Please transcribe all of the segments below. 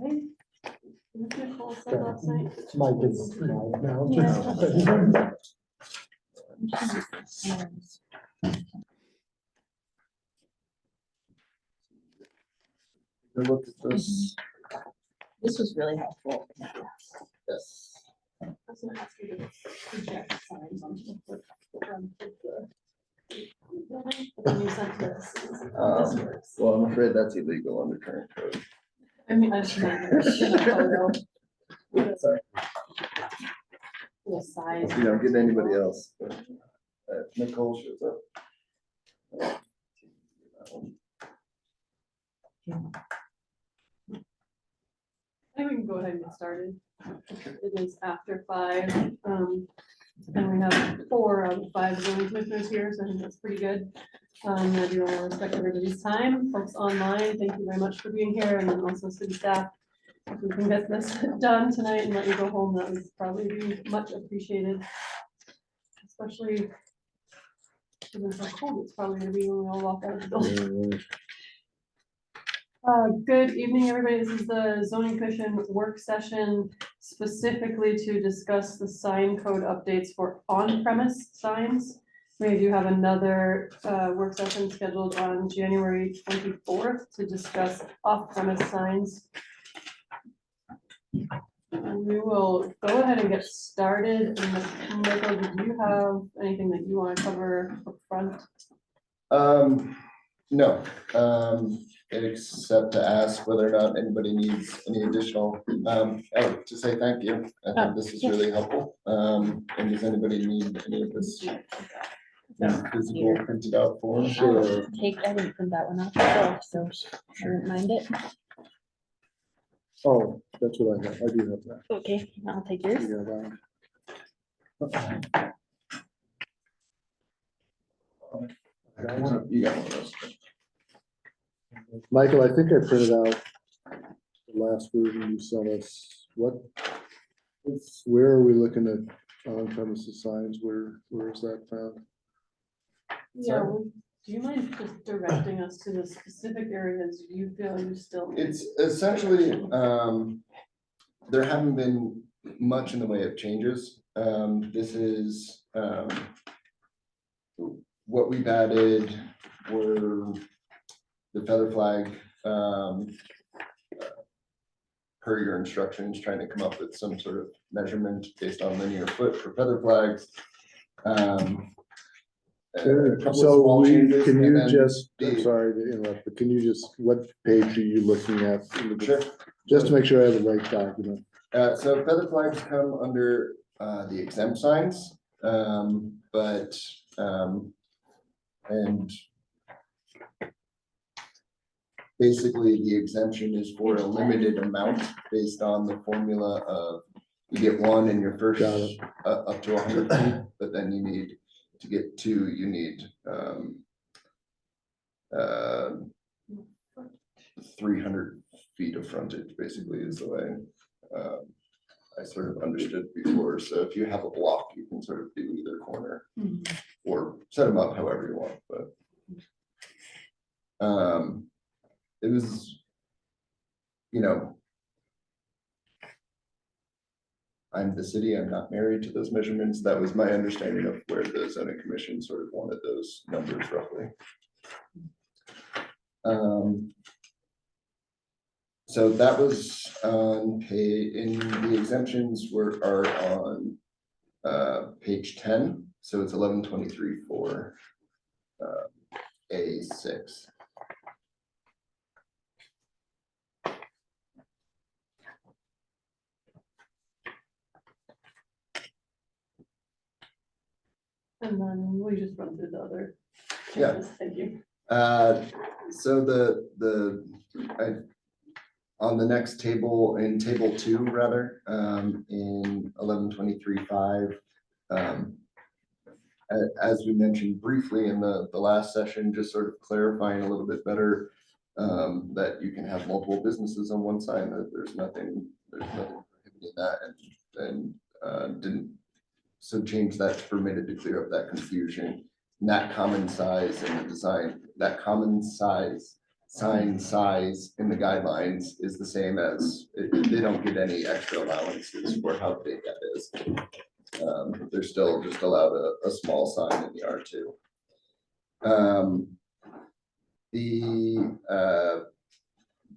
Right? What Nicole said last night. Mike is now. Yeah. Look at this. This was really helpful. Yes. I was gonna ask you to project signs onto the front of the building, but then you sent this. This works. Well, I'm afraid that's illegal under current code. I mean, I just meant in a photo. Sorry, The size. you don't get anybody else, but Nicole shows up. I think we can go ahead and get started. It is after 5, and we have 4 out of 5 zoning commissioners here, so I think that's pretty good. I do want to respect everybody's time. Folks online, thank you very much for being here, and then also city staff. If we can get this done tonight and let you go home, that would probably be much appreciated. Especially given how cold it's probably gonna be when we all walk out of the building. Good evening, everybody. This is the zoning commission work session specifically to discuss the sign code updates for on-premise signs. We do have another work session scheduled on January 24th to discuss off-premise signs. And we will go ahead and get started. And Michael, did you have anything that you want to cover up front? No, except to ask whether or not anybody needs any additional, to say thank you. I think this is really helpful. And does anybody need any of this physical printed out form? Sure. I didn't print that one off, so I wouldn't mind it. Oh, that's what I have. I do have that. Okay, I'll take yours. Yeah, that one. You got one of those. Michael, I think I printed out the last version you sent us. Where are we looking at on-premises signs? Where is that found? Yeah, do you mind just directing us to the specific areas you feel you still need? It's essentially, there haven't been much in the way of changes. This is, what we've added were the feather flag, per your instructions, trying to come up with some sort of measurement based on linear foot for feather flags. A couple of So small changes, can and you then just, I'm the- sorry to interrupt, but can you just, what page are you looking at? Sure. Just to make sure I have the right document. So feather flags come under the exempt signs, but and basically the exemption is for a limited amount based on the formula of you get 1 in your first Got it. up to 100 feet, but then you need to get 2, you need 300 feet of frontage, basically, is the way I sort of understood before. So if you have a block, you can sort of do either corner or set them up however you want, but it was, I'm the city, I'm not married to those measurements. That was my understanding of where the zoning commission sort of wanted those numbers roughly. So that was on in the exemptions are on page 10. So it's 1123 for A6. And then we just run through the other. Yeah. changes. Thank you. So on the next table, in table 2 rather, in 1123.5, as we mentioned briefly in the last session, just sort of clarifying a little bit better that you can have multiple businesses on one side, that there's nothing prohibiting that, and didn't, so change that to permitted to clear up that confusion. And that common size and the design, that common size sign size in the guidelines is the same as, they don't get any extra allowances for how big that is. They're still just allowed a small sign in the R2. The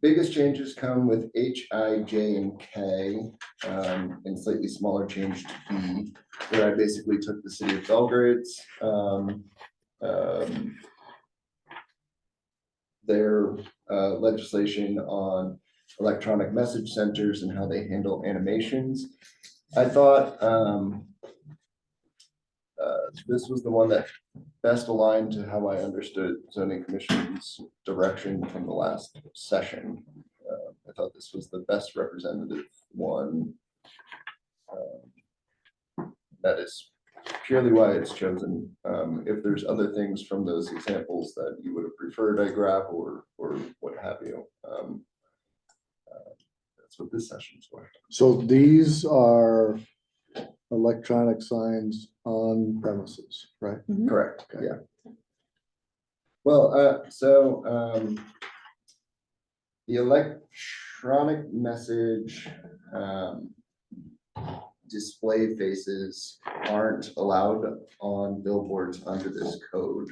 biggest changes come with H, I, J, and K, and slightly smaller change to B, where I basically took the city of Belgrade's their legislation on electronic message centers and how they handle animations. I thought this was the one that best aligned to how I understood zoning commission's direction from the last session. I thought this was the best representative one. That is purely why it's chosen. If there's other things from those examples that you would have preferred I grab or what have you. That's what this session's for. So these are electronic signs on premises, right? Correct, Okay. yeah. Well, the electronic message display faces aren't allowed on billboards under this code.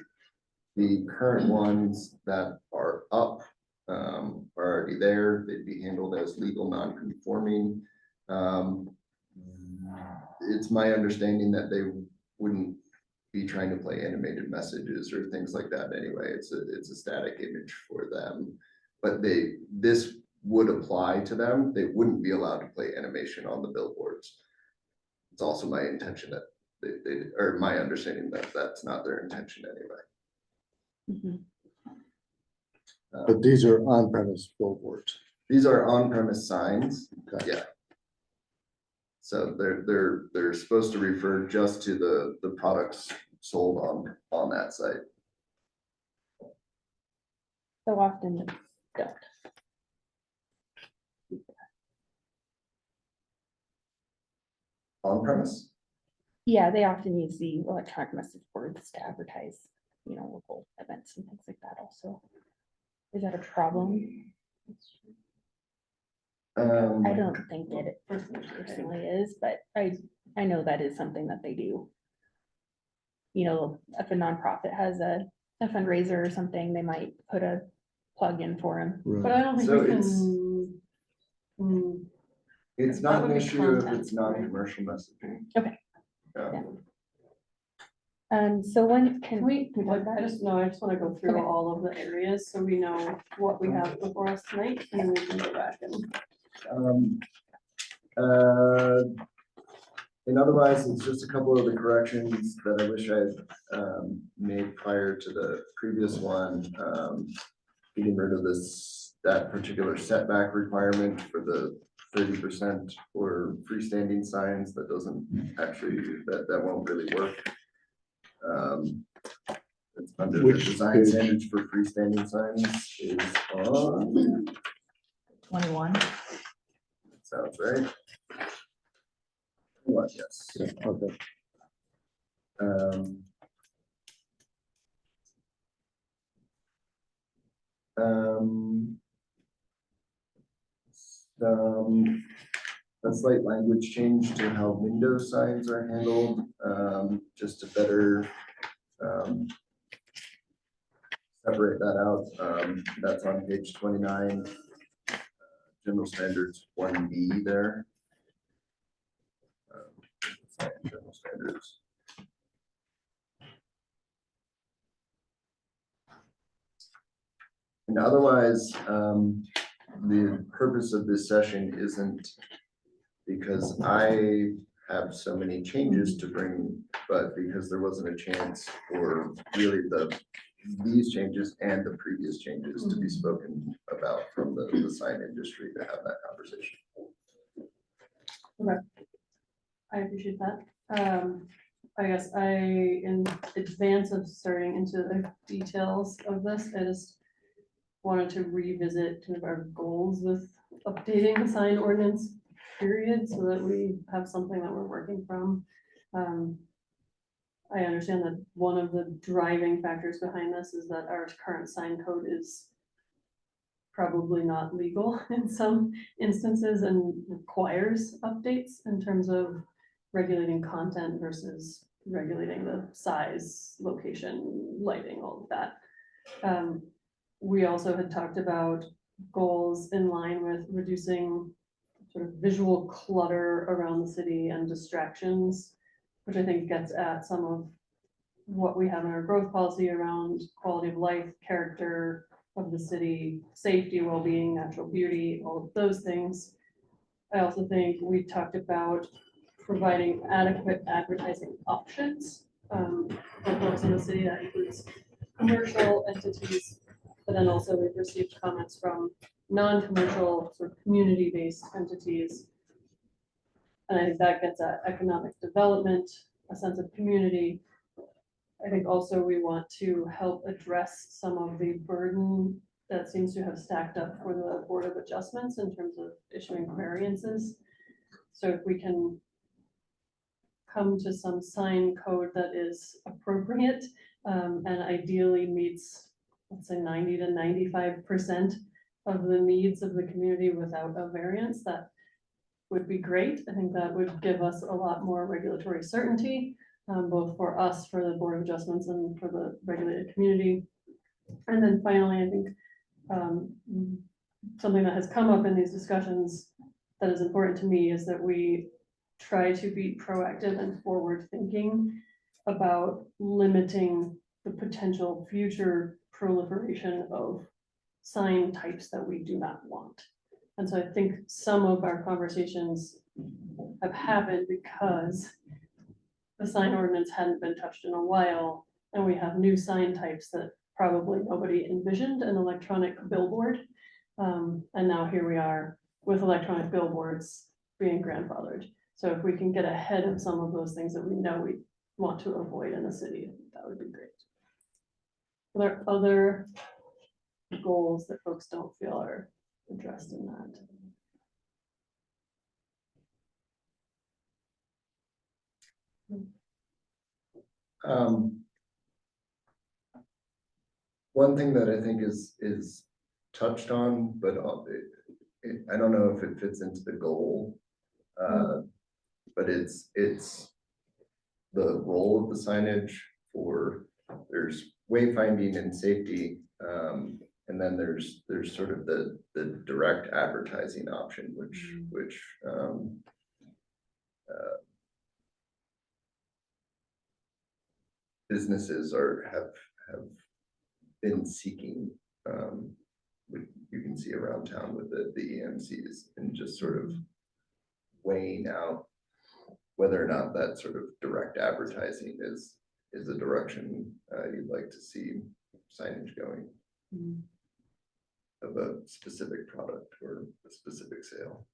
The current ones that are up are already there. They'd be handled as legal non-conforming. It's my understanding that they wouldn't be trying to play animated messages or things like that anyway. It's a static image for them. But this would apply to them. They wouldn't be allowed to play animation on the billboards. It's also my intention that or my understanding that that's not their intention anyway. But these are on-premise billboards. These are on-premise signs. Okay. Yeah. So they're supposed to refer just to the products sold on that site. So often they don't. On-premise? Yeah, they often use the electronic message boards to advertise, local events and things like that also. Is that a problem? I don't think that it personally is, but I know that is something that they do. If a nonprofit has a fundraiser or something, they might put a plug in for them. But I don't think So we it's- can. It's That not would an be issue if content, it's right? non-commercial messaging. Okay. Yeah. So when Can can we, I just want to go through Okay. all of the areas so we know what we have before us tonight and then we can go back and. And otherwise, it's just a couple of the corrections that I wish I had made prior to the previous one. Getting rid of that particular setback requirement for the 30% for freestanding signs. That doesn't actually, that won't really work. It's under the Which design page? standards for freestanding signs is on, 21? sounds right. What, yes. Yeah, okay. A slight language change to how window signs are handled, just to better separate that out. That's on page 29, general standards 1B there. General standards. And otherwise, the purpose of this session isn't because I have so many changes to bring, but because there wasn't a chance for really these changes and the previous changes to be spoken about from the sign industry to have that conversation. Okay. I appreciate that. I guess in advance of starting into the details of this, I just wanted to revisit kind of our goals with updating the sign ordinance period so that we have something that we're working from. I understand that one of the driving factors behind this is that our current sign code is probably not legal in some instances and requires updates in terms of regulating content versus regulating the size, location, lighting, all of that. We also had talked about goals in line with reducing sort of visual clutter around the city and distractions, which I think gets at some of what we have in our growth policy around quality of life, character of the city, safety, well-being, natural beauty, all of those things. I also think we talked about providing adequate advertising options for folks in the city. That includes commercial entities, but then also we've received comments from non-commercial sort of community-based entities. And I think that gets at economic development, a sense of community. I think also we want to help address some of the burden that seems to have stacked up for the Board of Adjustments in terms of issuing variances. So if we can come to some sign code that is appropriate and ideally meets, let's say 90 to 95% of the needs of the community without a variance, that would be great. I think that would give us a lot more regulatory certainty, both for us, for the Board of Adjustments, and for the regulated community. And then finally, I think something that has come up in these discussions that is important to me is that we try to be proactive and forward thinking about limiting the potential future proliferation of sign types that we do not want. And so I think some of our conversations have happened because the sign ordinance hadn't been touched in a while, and we have new sign types that probably nobody envisioned, an electronic billboard. And now here we are with electronic billboards being grandfathered. So if we can get ahead of some of those things that we know we want to avoid in the city, that would be great. Are there other goals that folks don't feel are addressed in that? One thing that I think is touched on, but I don't know if it fits into the goal. But it's the role of the signage for, there's wayfinding and safety. And then there's sort of the direct advertising option, which businesses have been seeking. You can see around town with the EMCs, and just sort of weighing out whether or not that sort of direct advertising is a direction you'd like to see signage going of a specific product or a specific sale.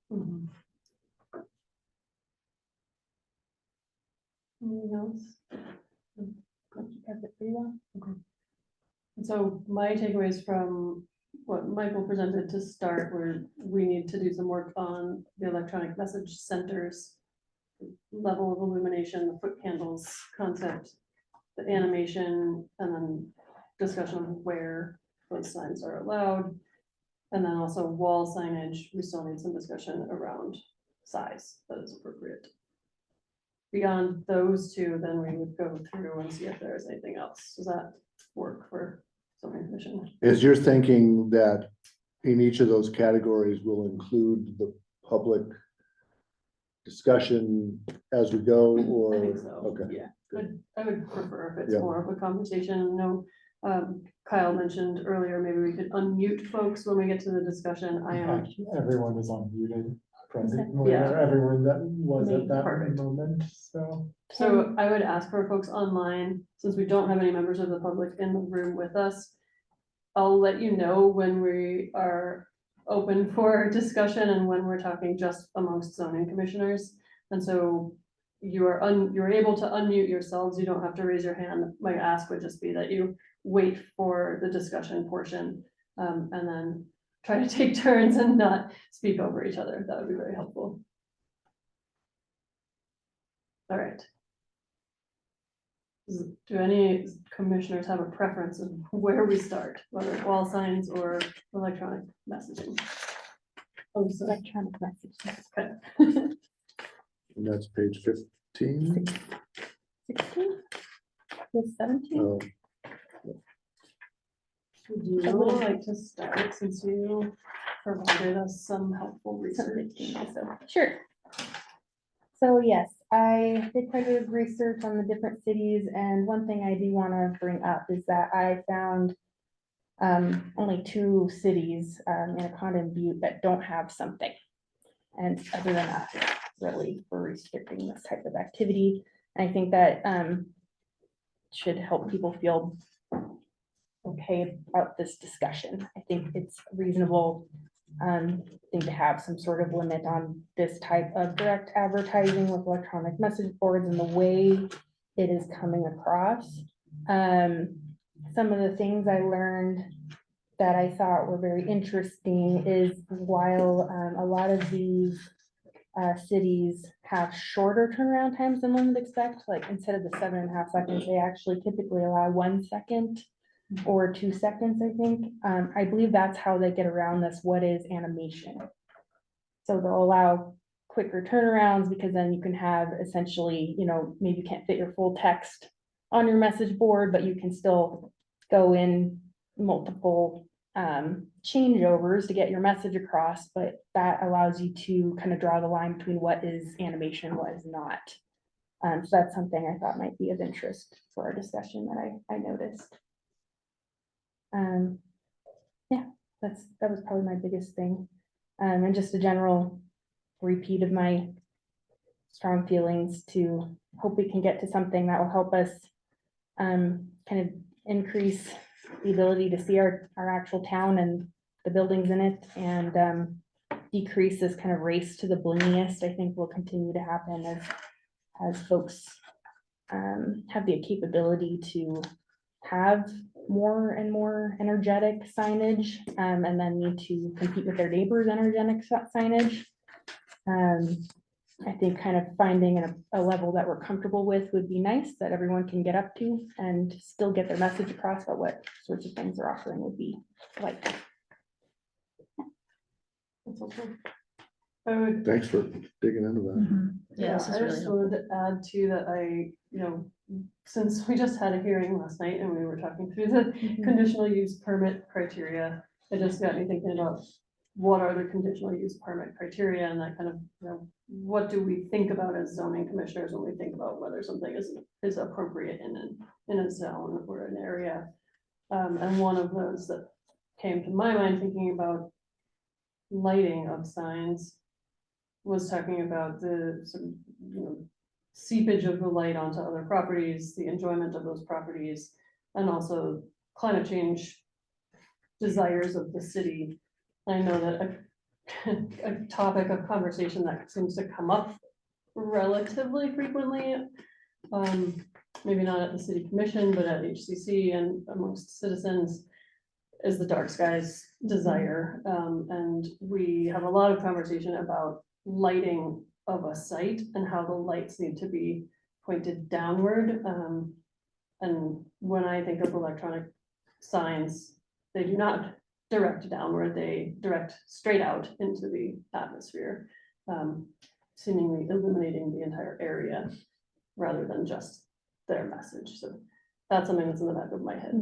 Anything else? Okay. And so my takeaways from what Michael presented to start were we need to do some work on the electronic message centers, level of illumination, the foot candles concept, the animation, and then discussion of where those signs are allowed. And then also wall signage, we still need some discussion around size that is appropriate. Beyond those two, then we would go through and see if there's anything else. Does that work for zoning commission? Is your thinking that in each of those categories will include the public discussion as we go, or? I think so. Okay. Yeah, I would prefer if it's Yeah. more of a conversation. No, Kyle mentioned earlier, maybe we could unmute folks when we get to the discussion. I am, Everyone is unmuted presently, Yeah. or everyone that was at that Perfect. moment, so. so I would ask for folks online, since we don't have any members of the public in the room with us. I'll let you know when we are open for discussion and when we're talking just amongst zoning commissioners. And so you're able to unmute yourselves. You don't have to raise your hand. My ask would just be that you wait for the discussion portion, and then try to take turns and not speak over each other. That would be very helpful. All right. Do any commissioners have a preference of where we start, whether wall signs or electronic messaging? Oh, so, Electronic message. okay. And that's page 15. 16? Was 17? Oh, Would you like to start since you provided us some helpful research? Also. Sure. So yes, I did quite a bit of research on the different cities, and one thing I do want to bring up is that I found only 2 cities, Anaconda and Butte, that don't have something. And other than us, really, for restricting this type of activity. I think that should help people feel okay about this discussion. I think it's reasonable thing to have some sort of limit on this type of direct advertising with electronic message boards and the way it is coming across. Some of the things I learned that I thought were very interesting is while a lot of these cities have shorter turnaround times than one would expect, like instead of the 7.5 seconds, they actually typically allow 1 second or 2 seconds, I think. I believe that's how they get around this, what is animation. So they'll allow quicker turnarounds because then you can have essentially, maybe you can't fit your full text on your message board, but you can still go in multiple changeovers to get your message across, but that allows you to kind of draw the line between what is animation, what is not. So that's something I thought might be of interest for our discussion that I noticed. Yeah, that was probably my biggest thing. And just a general repeat of my strong feelings to hope we can get to something that will help us kind of increase the ability to see our actual town and the buildings in it, and decrease this kind of race to the blingiest. I think will continue to happen as folks have the capability to have more and more energetic signage, and then need to compete with their neighbors' energetic signage. I think kind of finding a level that we're comfortable with would be nice, that everyone can get up to and still get their message across, but what sorts of things they're offering would be like. That's helpful. I would, thanks for digging into that. yeah, this is I really just wanted to add to that since we just had a hearing last night and we were talking through the conditional use permit criteria, it just got me thinking about what are the conditional use permit criteria, and that kind of, what do we think about as zoning commissioners when we think about whether something is appropriate in a zone or an area. And one of those that came to my mind thinking about lighting of signs was talking about the sort of, seepage of the light onto other properties, the enjoyment of those properties, and also climate change desires of the city. I know that a topic of conversation that seems to come up relatively frequently, maybe not at the city commission, but at HCC and amongst citizens, is the dark skies desire. And we have a lot of conversation about lighting of a site and how the lights need to be pointed downward. And when I think of electronic signs, they do not direct downward, they direct straight out into the atmosphere, seemingly illuminating the entire area rather than just their message. So that's something that's in the back of my head.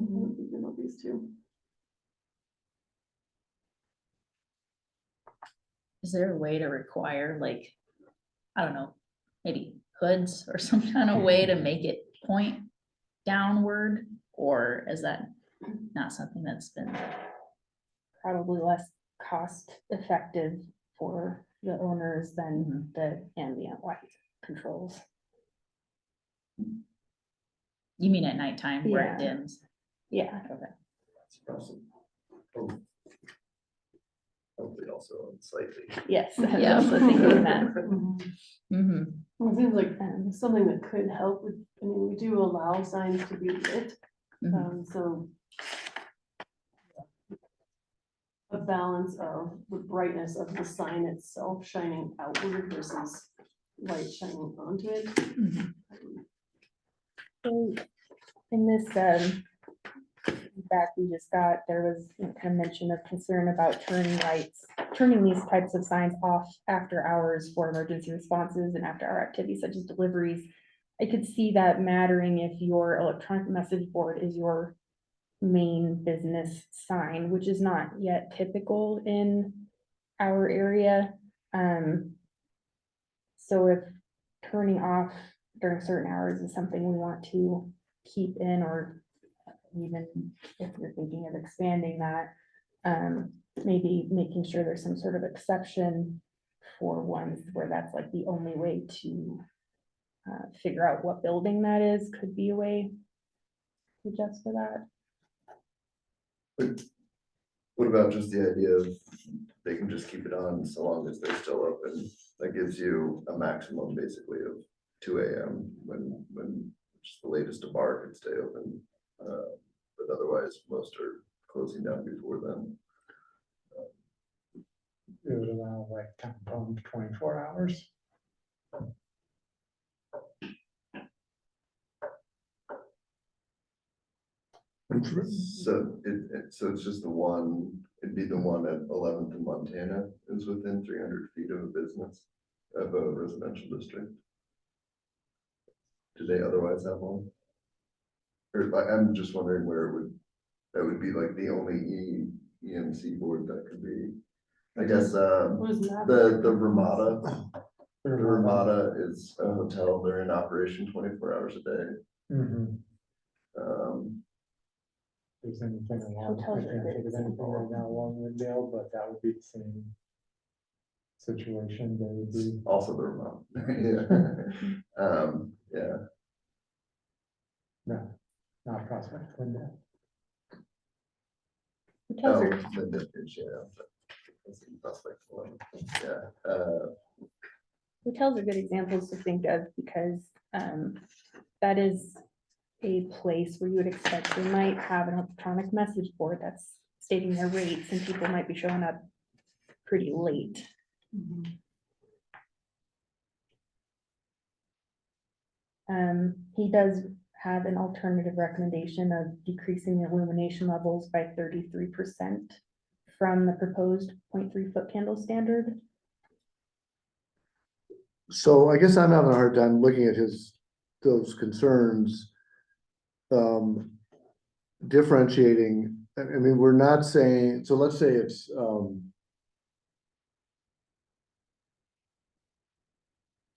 These two. Is there a way to require, like, I don't know, maybe hoods or some kind of way to make it point downward? Or is that not something that's been? Probably less cost effective for the owners than the ambient light controls. You mean at nighttime where it Yeah. dims? Yeah. Awesome. Hopefully also slightly. Yes. I was Yeah. also thinking that. Mm-hmm. Well, it seems like something that could help with, we do allow signs to be lit, so a balance of the brightness of the sign itself shining outward versus light shining onto it. So in this, back we just got, there was kind of mention of concern about turning these types of signs off after hours for emergency responses and after hour activities such as deliveries. I could see that mattering if your electronic message board is your main business sign, which is not yet typical in our area. So if turning off during certain hours is something we want to keep in, or even if you're thinking of expanding that, maybe making sure there's some sort of exception for ones where that's like the only way to figure out what building that is, could be a way to adjust for that. What about just the idea of they can just keep it on so long as they're still open? That gives you a maximum basically of 2 AM when just the latest a bar can stay open. But otherwise, most are closing down before then. It would allow like 24 hours. So so it's just the one, it'd be the one at 11th and Montana is within 300 feet of a business, of a residential district. Do they otherwise have one? Or I'm just wondering where that would be like the only EMC board that could be. I guess, What is that? the Ramada is a hotel. They're in operation 24 hours a day. Mhm. Um, There's anything along, I Hotels are can't good think of anything example. right now along Windale, but that would be the same situation. They would be. also the Ramada. Yeah. Yeah. No, not Prospect, Windale. Hotels Oh, are, the difference, yeah. That's the prospect one. Yeah. hotels are good examples to think of because that is a place where you would expect they might have an electronic message board that's stating their rates, and people might be showing up pretty late. He does have an alternative recommendation of decreasing the illumination levels by 33% from the proposed 0.3 foot candle standard. So I guess I'm having a hard time looking at those concerns. Differentiating, I mean, we're not saying, so let's say it's,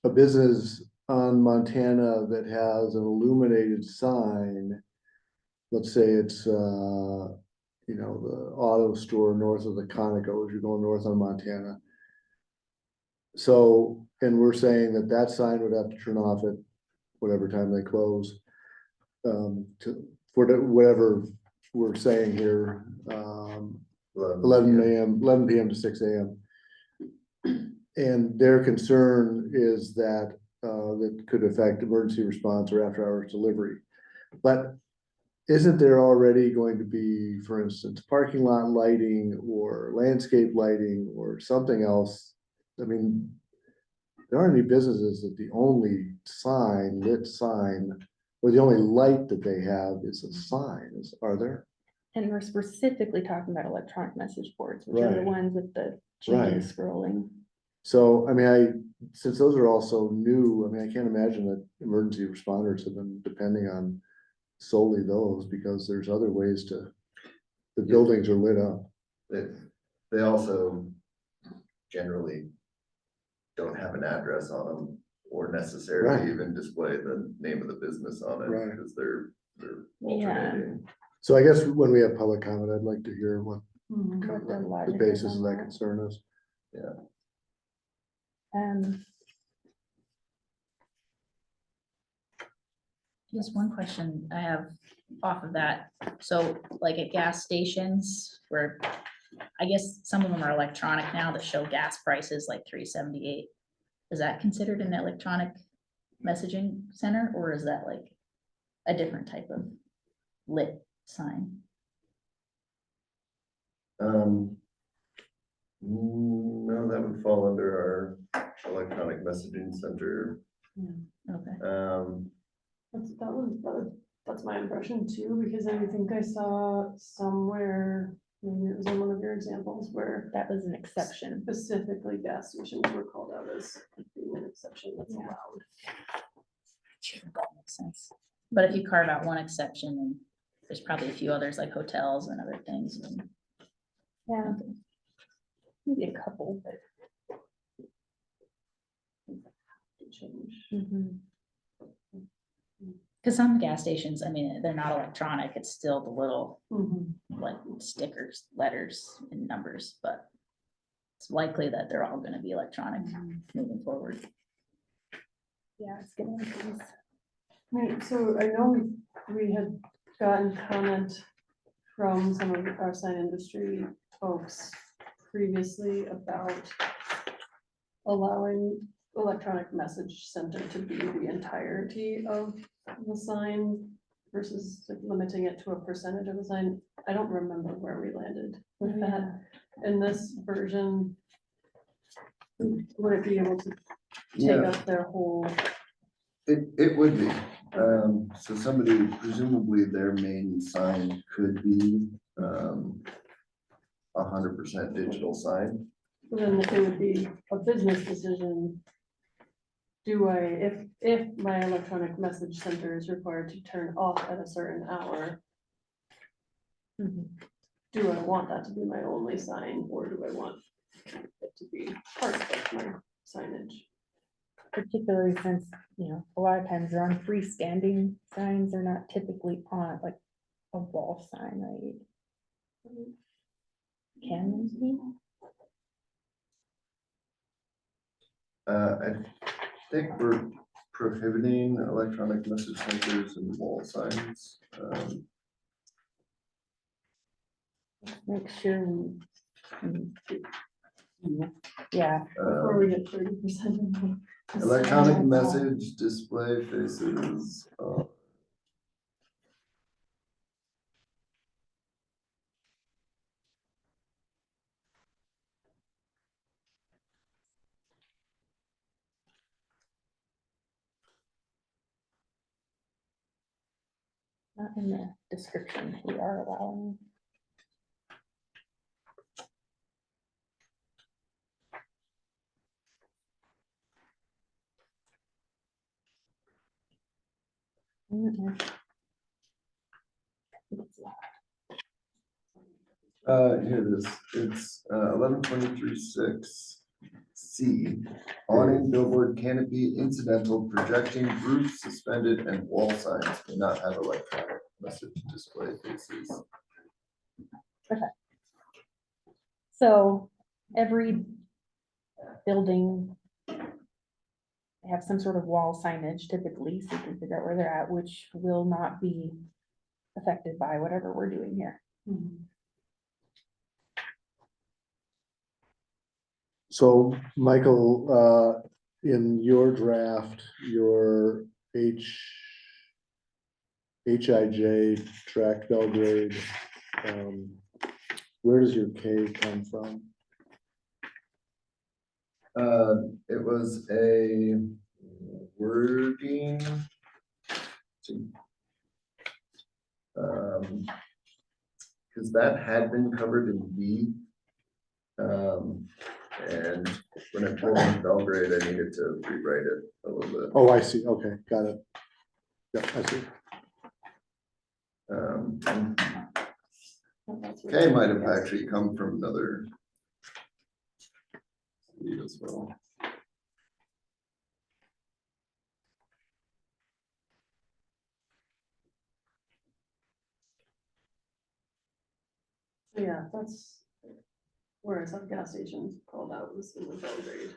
a business on Montana that has an illuminated sign. Let's say it's, you know, the auto store north of the Conoco, as you're going north on Montana. So, and we're saying that that sign would have to turn off at whatever time they close. For whatever we're saying here, 11 AM, 11 PM to 6 AM. And their concern is that, that could affect emergency response or after hours delivery. But isn't there already going to be, for instance, parking lot lighting or landscape lighting or something else? I mean, there aren't any businesses that the only lit sign, or the only light that they have is a sign, are there? And we're specifically talking about electronic message boards, which are the Right. ones with the changing Right. scrolling. So, I mean, since those are also new, I mean, I can't imagine that emergency responders have been depending on solely those, because there's other ways the buildings are lit up. They also generally don't have an address on them or necessarily Right. even display the name of the business on it Right. because they're Yeah. alternating. So I guess when we have public comment, I'd like to hear what Mhm. What the the logic is basis of on that that. concern is. Just one question I have off of that. So like at gas stations where I guess some of them are electronic now that show gas prices like $3.78. Is that considered an electronic messaging center, or is that like a different type of lit sign? No, that would fall under our electronic messaging center. Okay. That's my impression too, because I think I saw somewhere, maybe it was in one of your examples, where That was an exception. specifically gas stations were called out as being an exception that's Yeah. allowed. That makes sense. But if you carve out one exception, then there's probably a few others like hotels and other things. and- Yeah, maybe a couple, but. Change. Mhm. Cause some gas stations, I mean, they're not electronic, it's still the little Mhm. like stickers, letters and numbers, but it's likely that they're all gonna be electronic moving forward. Yeah, it's gonna increase. Right, so I know we had gotten comment from some of our sign industry folks previously about allowing electronic message center to be the entirety of the sign versus like limiting it to a percentage of the sign. I don't remember where we landed with that. In this version, would it be able to take Yeah, up their whole? it would be. So somebody, presumably their main sign could be 100% digital sign. Then it would be a business decision. Do I, if my electronic message center is required to turn off at a certain hour, Mhm. do I want that to be my only sign, or do I want it to be part of my signage? Particularly since, a lot of times they're on freestanding signs, they're not typically on like a wall sign, right? Can they be? I think we're prohibiting electronic message centers and wall signs. Make sure yeah, Before we get 30%. Electronic message display faces. not in the description, we are allowing. Mhm. Here it is. It's 1123.6 C. Awning, billboard, canopy, incidental, projecting, roof, suspended, and wall signs may not have electronic message display faces. So every building, they have some sort of wall signage typically, so you can figure out where they're at, which will not be affected by whatever we're doing here. Mhm. So, Michael, in your draft, your HIJ tract Belgrade, where does your K come from? It was a wording. Because that had been covered in B. And when I pulled in Belgrade, I needed to rewrite it a little bit. Oh, I see, okay, got it. Yeah, I see. And That's what- K might have actually come from another city as well. So yeah, that's where I saw gas stations called out was in the Belgrade.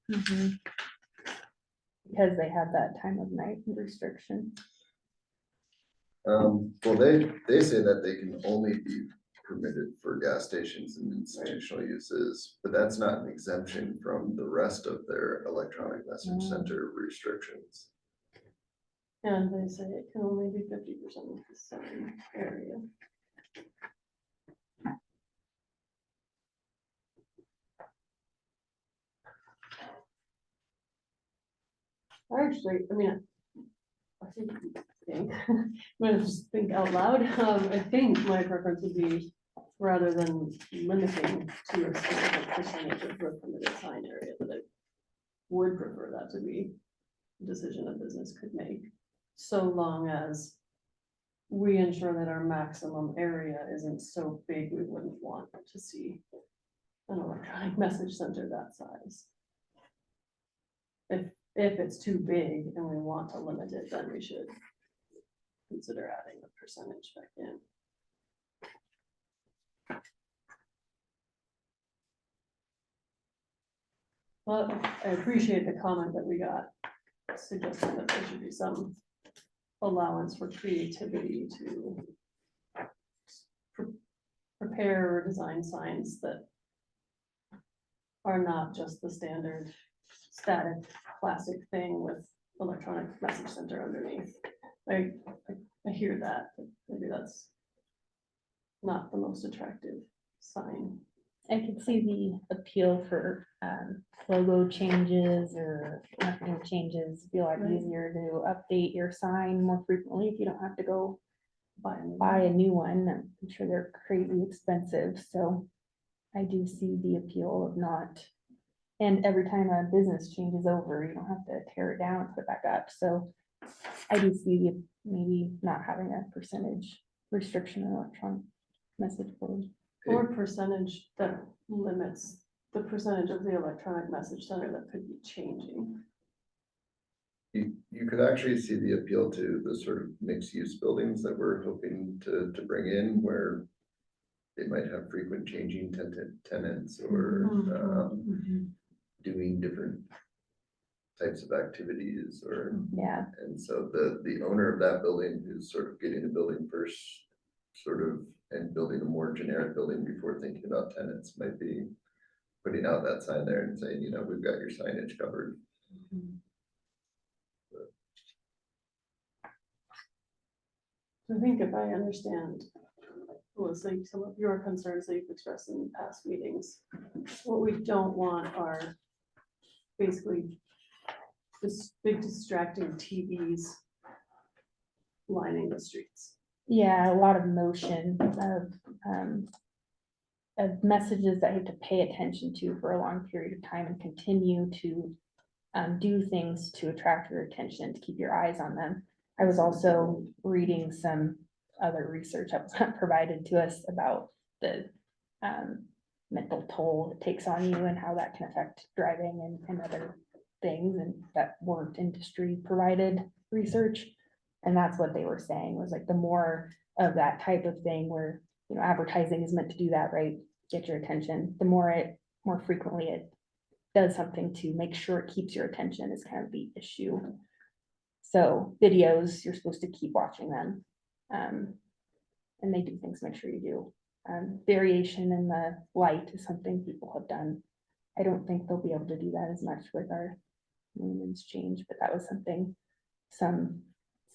Mhm. Because they had that time of night restriction. Well, they say that they can only be permitted for gas stations and institutional uses, but that's not an exemption from the rest of their electronic message center restrictions. And they say it can only be 50% of the sign area. I mean, I'm gonna just think out loud. I think my preference would be, rather than limiting to a specific percentage of the permitted sign area, that I would prefer that to be a decision a business could make, so long as we ensure that our maximum area isn't so big, we wouldn't want to see an electronic message center that size. If it's too big and we want to limit it, then we should consider adding a percentage back in. Well, I appreciate the comment that we got, suggesting that there should be some allowance for creativity to prepare or design signs that are not just the standard static classic thing with electronic message center underneath. I hear that, but maybe that's not the most attractive sign. I could see the appeal for logo changes or marketing changes, be a lot Right. easier to update your sign more frequently if you don't have to go Buy a new one. I'm sure they're crazy expensive, so I do see the appeal of not. And every time a business changes over, you don't have to tear it down, and put it back up, so I do see the maybe not having a percentage restriction on electronic message board. or percentage that limits the percentage of the electronic message center that could be changing. You could actually see the appeal to the sort of mixed-use buildings that we're hoping to bring in, where they might have frequent changing tenants or doing different types of activities or, Yeah, and so the owner of that building who's sort of getting the building first, sort of, and building a more generic building before thinking about tenants might be putting out that sign there and saying, you know, we've got your signage covered. I think if I understand, Leslie, some of your concerns that you've expressed in past meetings, what we don't want are basically this big distracting TVs lining the streets. yeah, a lot of motion of messages that you have to pay attention to for a long period of time and continue to do things to attract your attention, to keep your eyes on them. I was also reading some other research that was not provided to us about the mental toll it takes on you and how that can affect driving and other things, and that weren't industry provided research. And that's what they were saying, was like the more of that type of thing where, you know, advertising is meant to do that, right? Get your attention, the more frequently it does something to make sure it keeps your attention is kind of the issue. So videos, you're supposed to keep watching them. And they do things to make sure you do. Variation in the light is something people have done. I don't think they'll be able to do that as much with our lumens change, but that was something some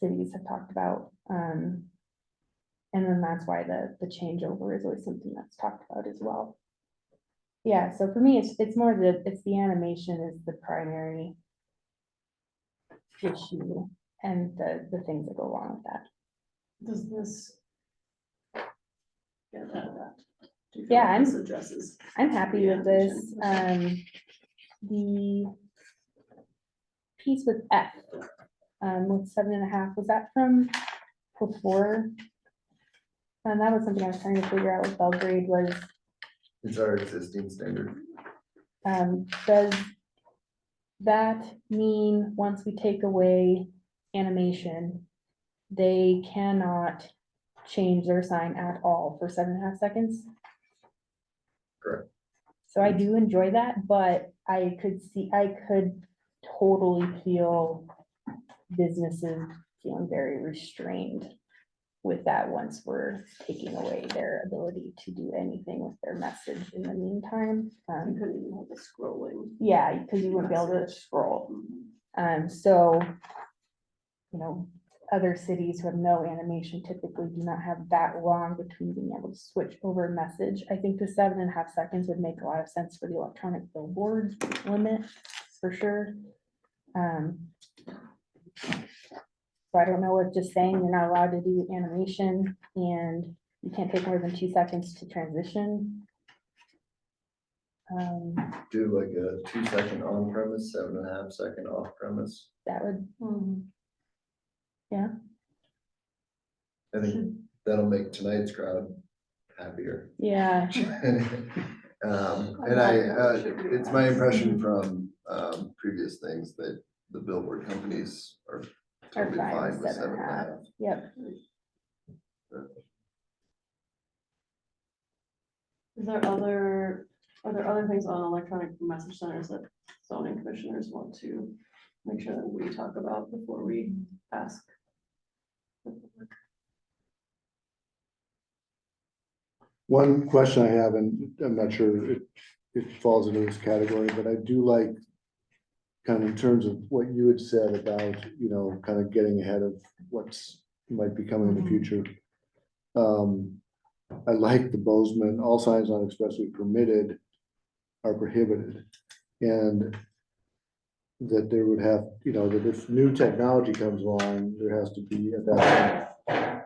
cities have talked about. And then that's why the changeover is always something that's talked about as well. Yeah, so for me, it's more it's the animation is the primary issue and the things that go along with that. Does this? Get at that? Do you feel Yeah, like this addresses? I'm happy the with this. animation? The piece with F, with 7.5, was that from before? And that was something I was trying to figure out with Belgrade was, It's our existing standard. does that mean once we take away animation, they cannot change their sign at all for 7.5 seconds? Correct. So I do enjoy that, but I could totally feel businesses feeling very restrained with that once we're taking away their ability to do anything with their message in the meantime. You couldn't even have the scrolling. Yeah, because you wouldn't be able to scroll. So, you know, other cities who have no animation typically do not have that long between being able to switch over message. I think the 7.5 seconds would make a lot of sense for the electronic billboard limit, for sure. So I don't know if just saying you're not allowed to do animation and you can't take more than 2 seconds to transition. Do like a 2-second on premise, 7.5-second off premise. That would, Mhm. I think that'll make tonight's crowd happier. yeah, And it's my impression from, previous things that the billboard companies are Are totally fine fine with with 7.5. 7.5. Yep. Are there other things on electronic message centers that zoning commissioners want to make sure that we talk about before we ask? One question I have, and I'm not sure if it falls into this category, but I do like kind of in terms of what you had said about, kind of getting ahead of what's might be coming in the Mhm. future. I like the Bozeman, all signs not expressly permitted are prohibited. And that there would have, that if new technology comes along, there has to be at that time,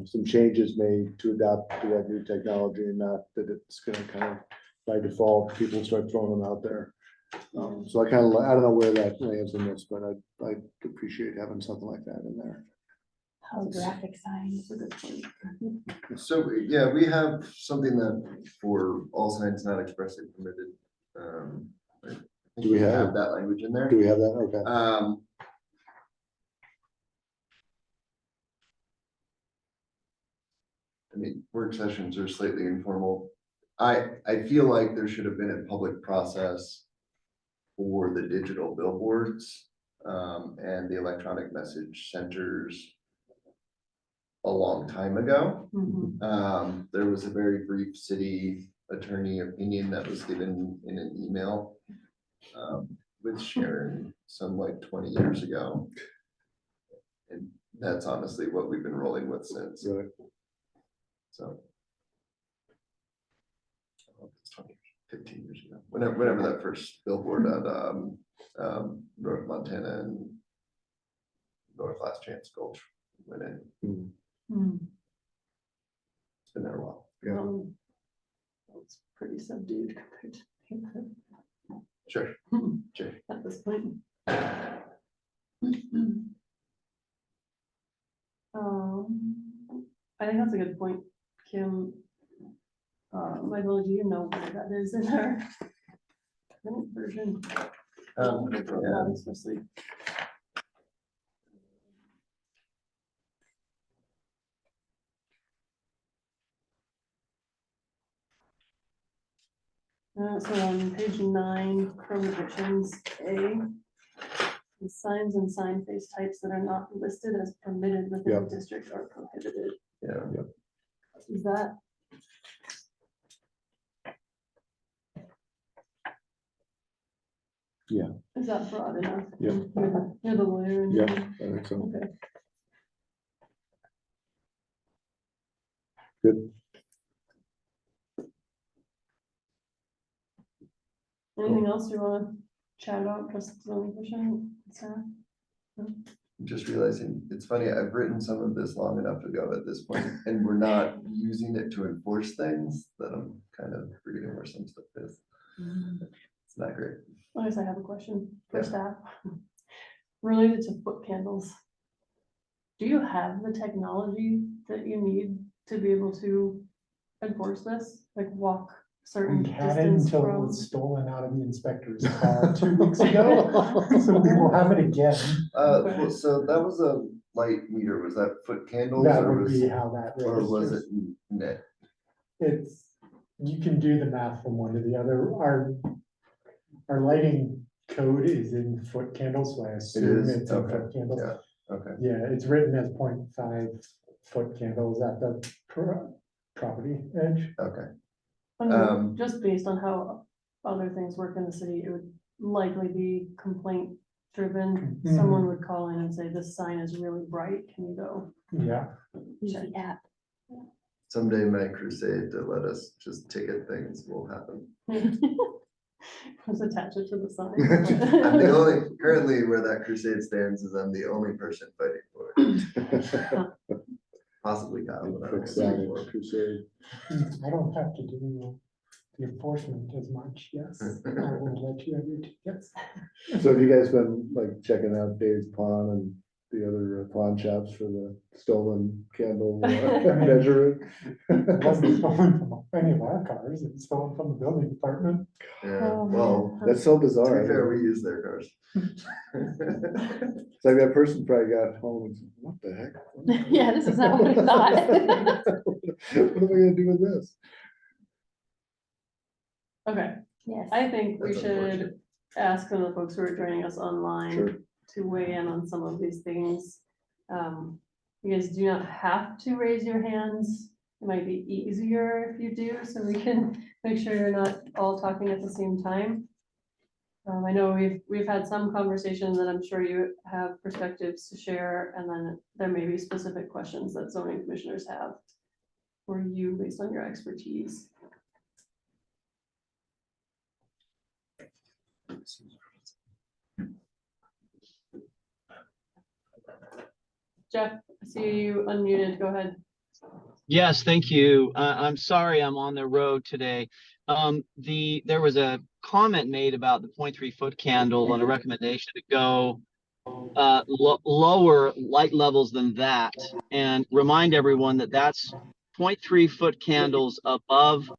some changes made to adapt to that new technology, and not that it's gonna kind of by default, people start throwing them out there. So I kind of, I don't know where that lands in this, but I appreciate having something like that in there. Holographic signs. That's a good point. So, yeah, we have something that for all signs not expressly permitted. I think Do we have- that language in there? Do we have that? Okay. I mean, work sessions are slightly informal. I feel like there should have been a public process for the digital billboards, and the electronic message centers a long time ago. Mhm. There was a very brief city attorney opinion that was given in an email, with Sharon some like 20 years ago. And that's honestly what we've been rolling with since, Right. so. It's 15 years ago, whenever that first billboard at, North Montana and North Last Chance Gulch went in. Mhm. It's been there a while. Yeah. It's pretty subdued compared to Sure, sure. at this point. I think that's a good point, Kim. Michael, do you know where that is in our current version? Yeah. Not especially. So on page 9, prohibitions, A. The signs and sign face types that are not listed as permitted within the Yep. district are prohibited. Yeah, Is that? Yeah. Is that broad enough? Yep. You're the lawyer. and- Yeah, I think so. Okay. Good. Anything else you wanna chat about, just zoning commission, Sarah? I'm just realizing, it's funny, I've written some of this long enough ago at this point, and we're not using it to enforce things, that I'm kind of forgetting where some stuff is. It's not great. I guess I have a question for Yeah. staff. Related to foot candles. Do you have the technology that you need to be able to enforce this? Like walk certain We had it distance until it from? was stolen out of the inspector's car 2 weeks ago, so we will have it again. Well, so that was a light meter, was that foot candles, That or would was, be how that or was registers. it net? It's, you can do the math from one to the other. Our lighting code is in foot candles, so I assume is? it's in Okay, foot candles. yeah. Okay, Yeah, it's written as 0.5 foot candles at the property edge. okay. I mean, Um, just based on how other things work in the city, it would likely be complaint driven. Mhm. Someone would call in and say, this sign is really bright, can you go? Yeah, Use the app. Someday my crusade to let us just ticket things will happen. Just attach it to the sign. I'm the only, currently where that crusade stands is I'm the only person fighting for it. Possibly Kyle, but I don't Fix know. signage crusade. I don't have to do the enforcement as much, yes. I will let you have your tickets. So have you guys been like checking out Dave's Pawn and the other pawn shops for the stolen candle measurement? It wasn't stolen from any of our cars, it was stolen from the building department. Yeah, Oh, well, man. That's so to be bizarre. fair, we use their cars. It's like that person probably got home and said, what the heck? Yeah, this is not what I thought. What am I gonna do with this? Okay, Yes. I think we That's unfortunate. should ask some of the folks who are joining us Sure. online to weigh in on some of these things. You guys do not have to raise your hands. It might be easier if you do, so we can make sure you're not all talking at the same time. I know we've had some conversations and I'm sure you have perspectives to share, and then there may be specific questions that zoning commissioners have for you based on your expertise. Jeff, I see you unmuted, go ahead. Yes, thank you. I'm sorry I'm on the road today. There was a comment made about the 0.3 foot candle and a recommendation to go lower light levels than that, and remind everyone that that's 0.3 foot candles above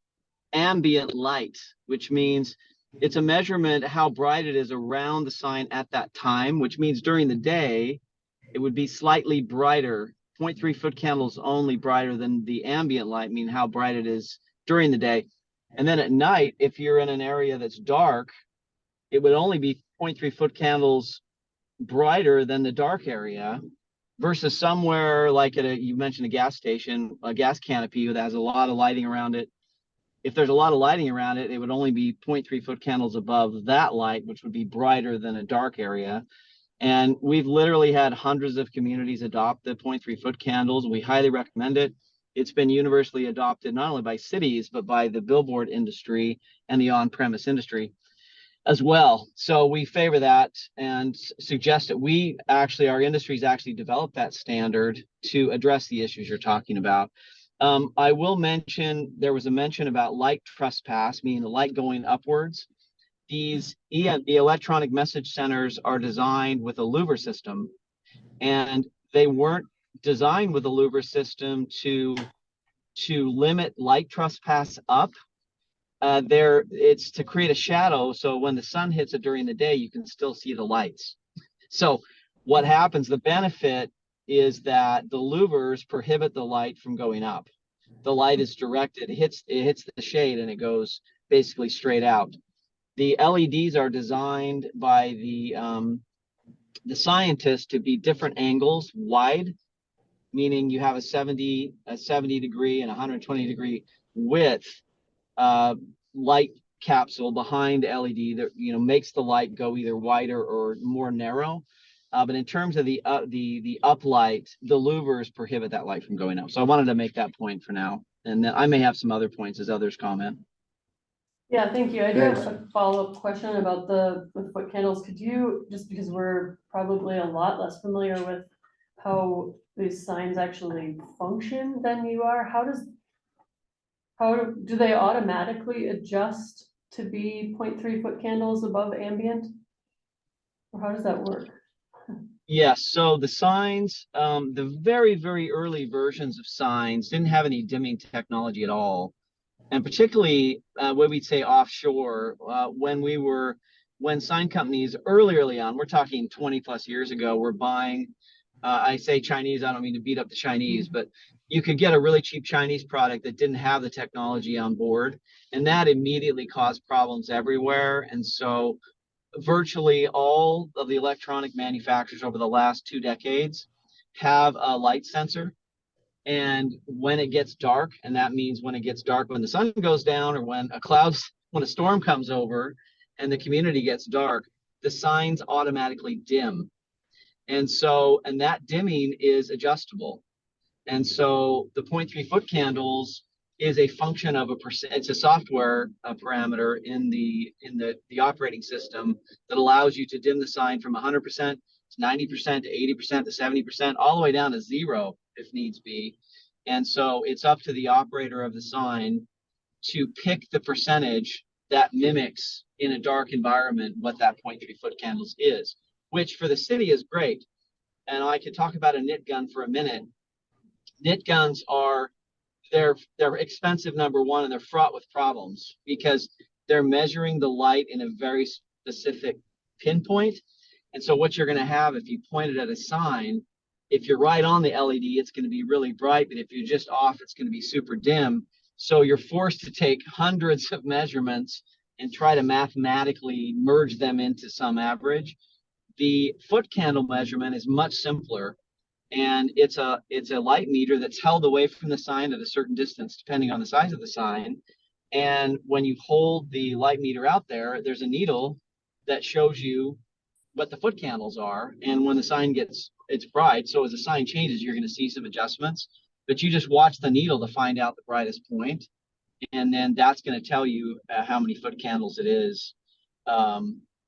ambient light, which means it's a measurement how bright it is around the sign at that time, which means during the day it would be slightly brighter. 0.3 foot candles only brighter than the ambient light, mean how bright it is during the day. And then at night, if you're in an area that's dark, it would only be 0.3 foot candles brighter than the dark area, versus somewhere like you mentioned a gas station, a gas canopy that has a lot of lighting around it. If there's a lot of lighting around it, it would only be 0.3 foot candles above that light, which would be brighter than a dark area. And we've literally had hundreds of communities adopt the 0.3 foot candles. We highly recommend it. It's been universally adopted not only by cities, but by the billboard industry and the on-premise industry as well. So we favor that and suggest that our industry's actually developed that standard to address the issues you're talking about. I will mention, there was a mention about light trespass, meaning the light going upwards. The electronic message centers are designed with a louver system, and they weren't designed with a louver system to limit light trespass up. It's to create a shadow, so when the sun hits it during the day, you can still see the lights. So what happens, the benefit is that the louvers prohibit the light from going up. The light is directed, it hits the shade and it goes basically straight out. The LEDs are designed by the scientists to be different angles, wide, meaning you have a 70 degree and 120 degree width light capsule behind LED that makes the light go either wider or more narrow. But in terms of the uplight, the louvers prohibit that light from going up. So I wanted to make that point for now, and then I may have some other points as others comment. Yeah, thank you. I do have Thanks. a follow-up question about the foot candles. Could you, just because we're probably a lot less familiar with how these signs actually function than you are, how do they automatically adjust to be 0.3 foot candles above ambient? Or how does that work? Yes, so the signs, the very, very early versions of signs didn't have any dimming technology at all. And particularly what we'd say offshore, when sign companies early on, we're talking 20 plus years ago, were buying, I say Chinese, I don't mean to beat up the Chinese, but you could get a really cheap Chinese product that didn't have the technology on board, and that immediately caused problems everywhere. And so virtually all of the electronic manufacturers over the last 2 decades have a light sensor. And when it gets dark, and that means when it gets dark, when the sun goes down, or when a storm comes over and the community gets dark, the signs automatically dim. And that dimming is adjustable. And so the 0.3 foot candles is a function of a percent. It's a software parameter in the operating system that allows you to dim the sign from 100% to 90% to 80% to 70%, all the way down to 0 if needs be. And so it's up to the operator of the sign to pick the percentage that mimics in a dark environment what that 0.3 foot candles is, which for the city is great. And I could talk about a knit gun for a minute. Knit guns are they're expensive, number one, and they're fraught with problems because they're measuring the light in a very specific pinpoint. And so what you're going to have if you point it at a sign, if you're right on the LED, it's going to be really bright, but if you're just off, it's going to be super dim. So you're forced to take hundreds of measurements and try to mathematically merge them into some average. The foot candle measurement is much simpler, and it's a light meter that's held away from the sign at a certain distance depending on the size of the sign. And when you hold the light meter out there, there's a needle that shows you what the foot candles are. And when the sign it's bright, so as the sign changes, you're going to see some adjustments, but you just watch the needle to find out the brightest point, and then that's going to tell you how many foot candles it is.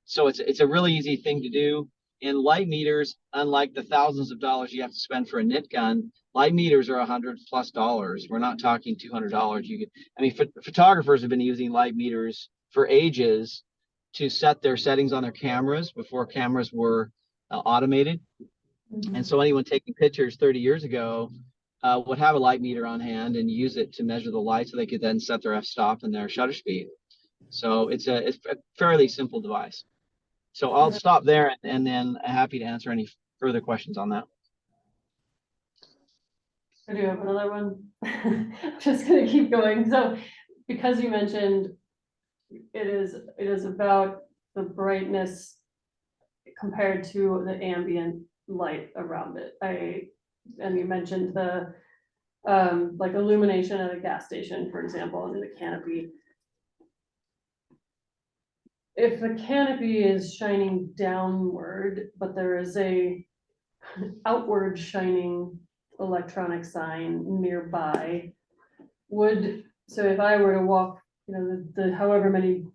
So it's a really easy thing to do. And light meters, unlike the thousands of dollars you have to spend for a knit gun, light meters are $100+. We're not talking $200. Photographers have been using light meters for ages to set their settings on their cameras before cameras were automated. And so anyone taking pictures 30 years ago would have a light meter on hand and use it to measure the light so they could then set their f-stop and their shutter speed. So it's a fairly simple device. So I'll stop there and then happy to answer any further questions on that. I do have another one. Just gonna keep going. So because you mentioned it is about the brightness compared to the ambient light around it. And you mentioned the like illumination at a gas station, for example, under the canopy. If the canopy is shining downward, but there is a outward shining electronic sign nearby, so if I were to walk, the however many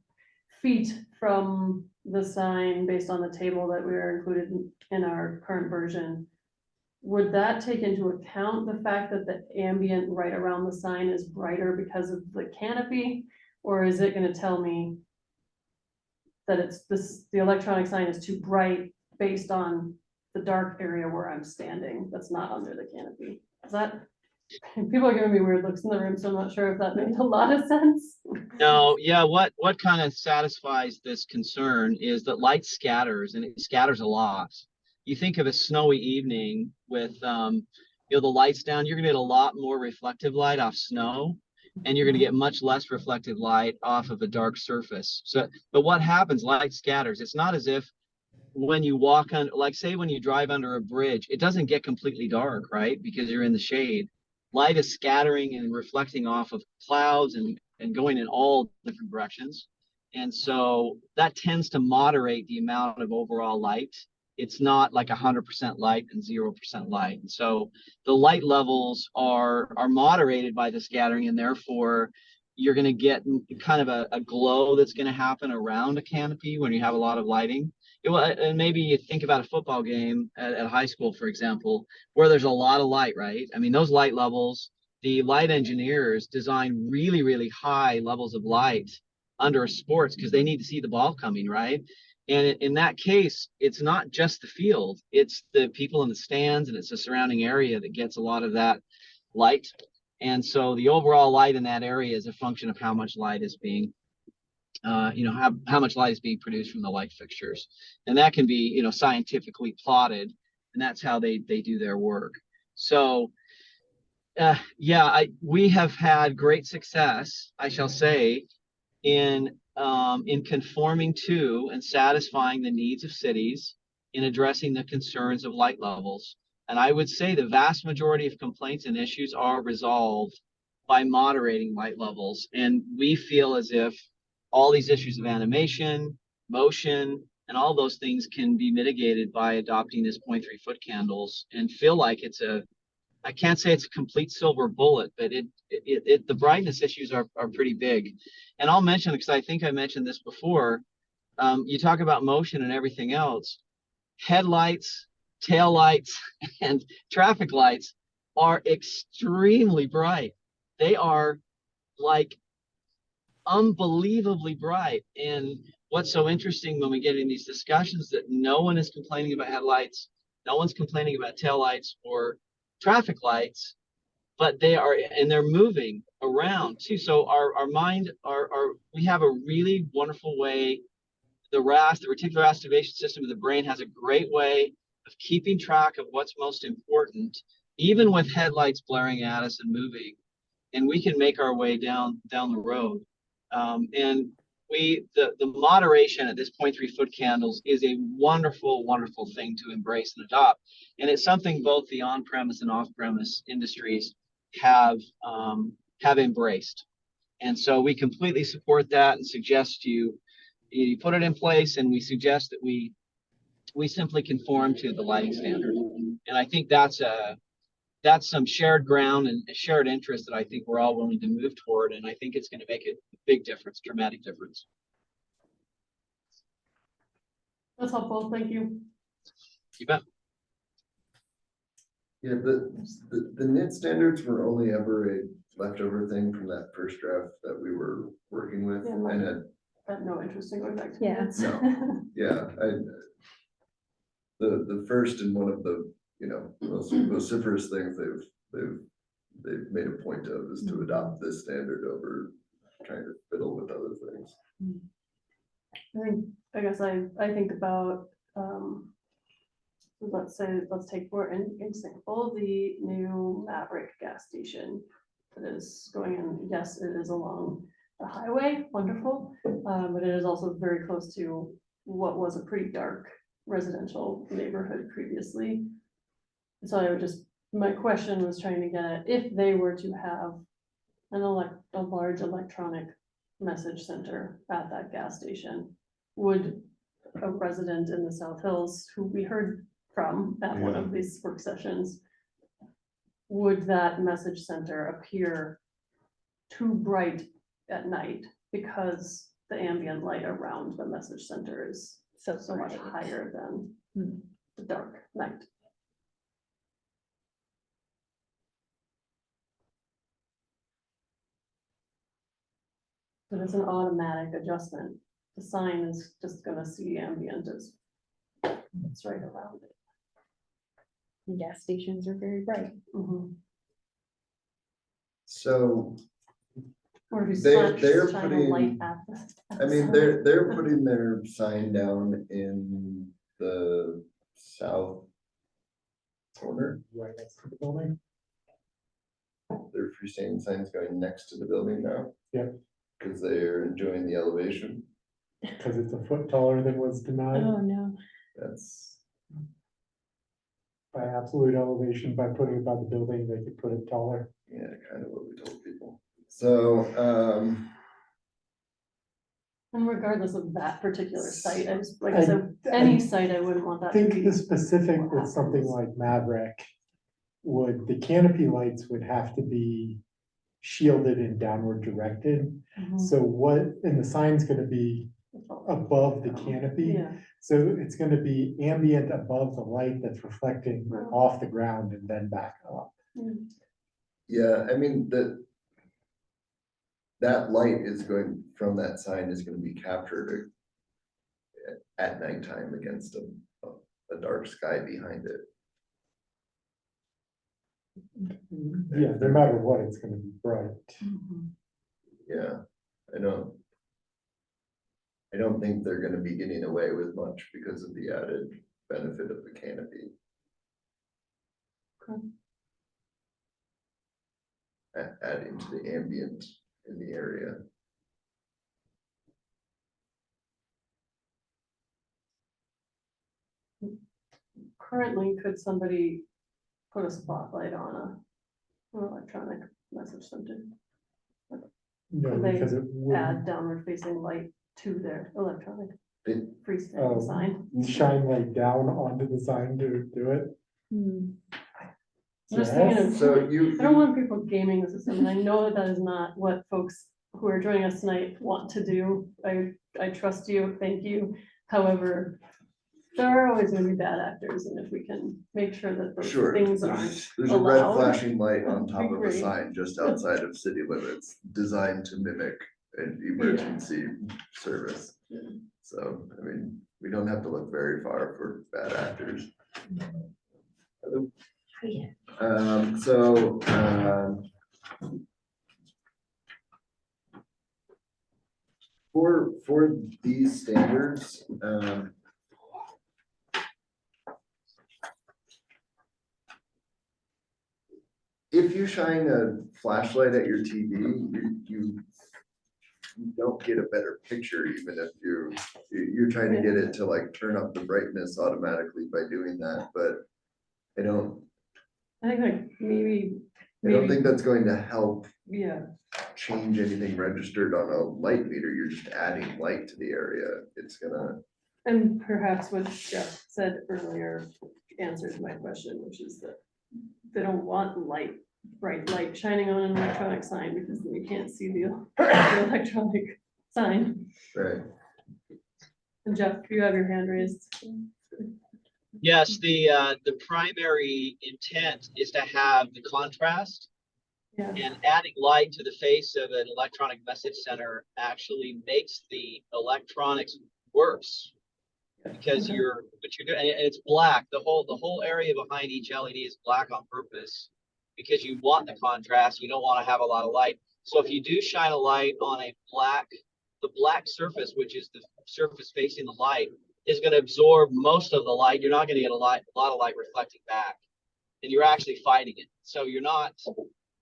feet from the sign based on the table that we are included in our current version, would that take into account the fact that the ambient right around the sign is brighter because of the canopy? Or is it going to tell me that the electronic sign is too bright based on the dark area where I'm standing that's not under the canopy? Is that, people are giving me weird looks in the room, so I'm not sure if that makes a lot of sense. No, yeah, what kind of satisfies this concern is that light scatters, and it scatters a lot. You think of a snowy evening with the lights down, you're gonna get a lot more reflective light off snow, and you're gonna get much less reflective light off of a dark surface. But what happens, light scatters. It's not as if when you walk on, like say when you drive under a bridge, it doesn't get completely dark, right? Because you're in the shade. Light is scattering and reflecting off of clouds and going in all different directions. And so that tends to moderate the amount of overall light. It's not like 100% light and 0% light. And so the light levels are moderated by the scattering, and therefore you're going to get kind of a glow that's going to happen around a canopy when you have a lot of lighting. And maybe you think about a football game at high school, for example, where there's a lot of light, right? I mean, those light levels, the light engineers design really, really high levels of light under sports because they need to see the ball coming, right? And in that case, it's not just the field, it's the people in the stands and it's the surrounding area that gets a lot of that light. And so the overall light in that area is a function of how much light is being how much light is being produced from the light fixtures. And that can be, scientifically plotted, and that's how they do their work. So, we have had great success, I shall say, in conforming to and satisfying the needs of cities in addressing the concerns of light levels. And I would say the vast majority of complaints and issues are resolved by moderating light levels. And we feel as if all these issues of animation, motion, and all those things can be mitigated by adopting this 0.3 foot candles, and feel like it's a I can't say it's a complete silver bullet, but the brightness issues are pretty big. And I'll mention, because I think I mentioned this before, you talk about motion and everything else. Headlights, taillights, and traffic lights are extremely bright. They are like unbelievably bright. And what's so interesting when we get in these discussions that no one is complaining about headlights, no one's complaining about taillights or traffic lights, but they are, and they're moving around too. So our mind, we have a really wonderful way. The RAS, the reticular activation system of the brain, has a great way of keeping track of what's most important, even with headlights blaring at us and moving. And we can make our way down the road. And the moderation at this 0.3 foot candles is a wonderful, wonderful thing to embrace and adopt. And it's something both the on-premise and off-premise industries have embraced. And so we completely support that and suggest you put it in place, and we suggest that we simply conform to the lighting standard. And I think that's some shared ground and a shared interest that I think we're all willing to move toward. And I think it's going to make a big difference, dramatic difference. That's helpful, thank you. You bet. Yeah, the NIT standards were only ever a leftover thing from that first draft that we were working with, Yeah, and it, I have no interest in going back to Yeah. this. No. yeah, the first and one of the, most vociferous things they've made a point of is to adopt this standard over trying to fiddle with other things. I guess I think about, let's take for an example, the new Maverick gas station that is going in. Yes, it is along the highway, wonderful, but it is also very close to what was a pretty dark residential neighborhood previously. So my question was trying to get at, if they were to have a large electronic message center at that gas station, would a resident in the South Hills, who we heard from at one of these work sessions, would that message center appear too bright at night because the ambient light around the message center is so much higher than the dark night? But it's an automatic adjustment. The sign is just gonna see ambient as it's right around it. Gas stations are very bright. Mhm. So, Or if you They're shine a light putting- at the. I mean, they're putting their sign down in the south corner. Right next to the building. Their freestanding signs going next to the building now. Yep. Because they're enjoying the elevation. Because it's a foot taller than was denied Oh, no. That's, by absolute elevation. By putting it by the building, they could put it taller. yeah, kind of what we told people. So, And regardless of that particular site, like I I- said, any site, I wouldn't want I that to think be. the specific what with something happens. like Maverick, the canopy lights would have to be shielded and downward directed. Mhm. So and the sign's gonna be above the canopy. Yeah, So it's gonna be ambient above the light that's reflecting Right. off the ground and then back up. yeah, I mean, that light is going, from that sign is gonna be captured at nighttime against a dark sky behind it. Yeah, no matter what, it's gonna be bright. Mhm. Yeah, I don't think they're gonna be getting away with much because of the added benefit of the canopy. Okay. Adding to the ambient in the area. Currently, could somebody put a spotlight on an electronic message center? No, Could they because it Add would downward facing light to their electronic They- freestanding Oh. sign? shine light down onto the sign to do it. Hmm. Just thinking of, So I don't you, want people gaming the system, and I know that that is not what folks who are joining us tonight want to do. I trust you, thank you. However, there are always gonna be bad actors, and if we can make sure that those sure, things aren't there's a red allowed. flashing light on That'd top be of a great. sign just outside of city limits, designed to mimic an emergency service. Yeah. So, I mean, we don't have to look very far for bad actors. So, for these standards, if you shine a flashlight at your TV, you don't get a better picture, even if you're trying to get it to like turn up the brightness automatically by doing that, but I don't think like maybe, think that's going to help yeah, change anything registered on a light meter. You're just adding light to the area. It's gonna, and perhaps what Jeff said earlier answers my question, which is that they don't want light, bright light shining on an electronic sign, because then you can't see the electronic sign. right, And Jeff, you have your hand raised. Yes, the primary intent is to have the contrast, Yeah, and adding light to the face of an electronic message center actually makes the electronics worse. Because Okay. you're doing, and it's black, the whole area behind each LED is black on purpose. Because you want the contrast, you don't want to have a lot of light. So if you do shine a light on the black surface, which is the surface facing the light, is going to absorb most of the light. You're not going to get a lot of light reflecting back, and you're actually fighting it. So you're not.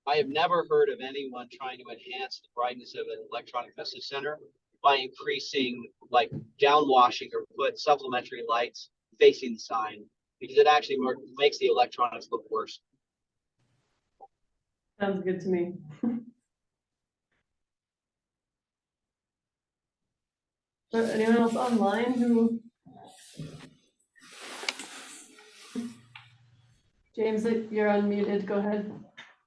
I have never heard of anyone trying to enhance the brightness of an electronic message center by increasing, like, downwashing or put supplementary lights facing the sign, because it actually makes the electronics look worse. sounds good to me. So anyone else online who? James, you're unmuted, go ahead.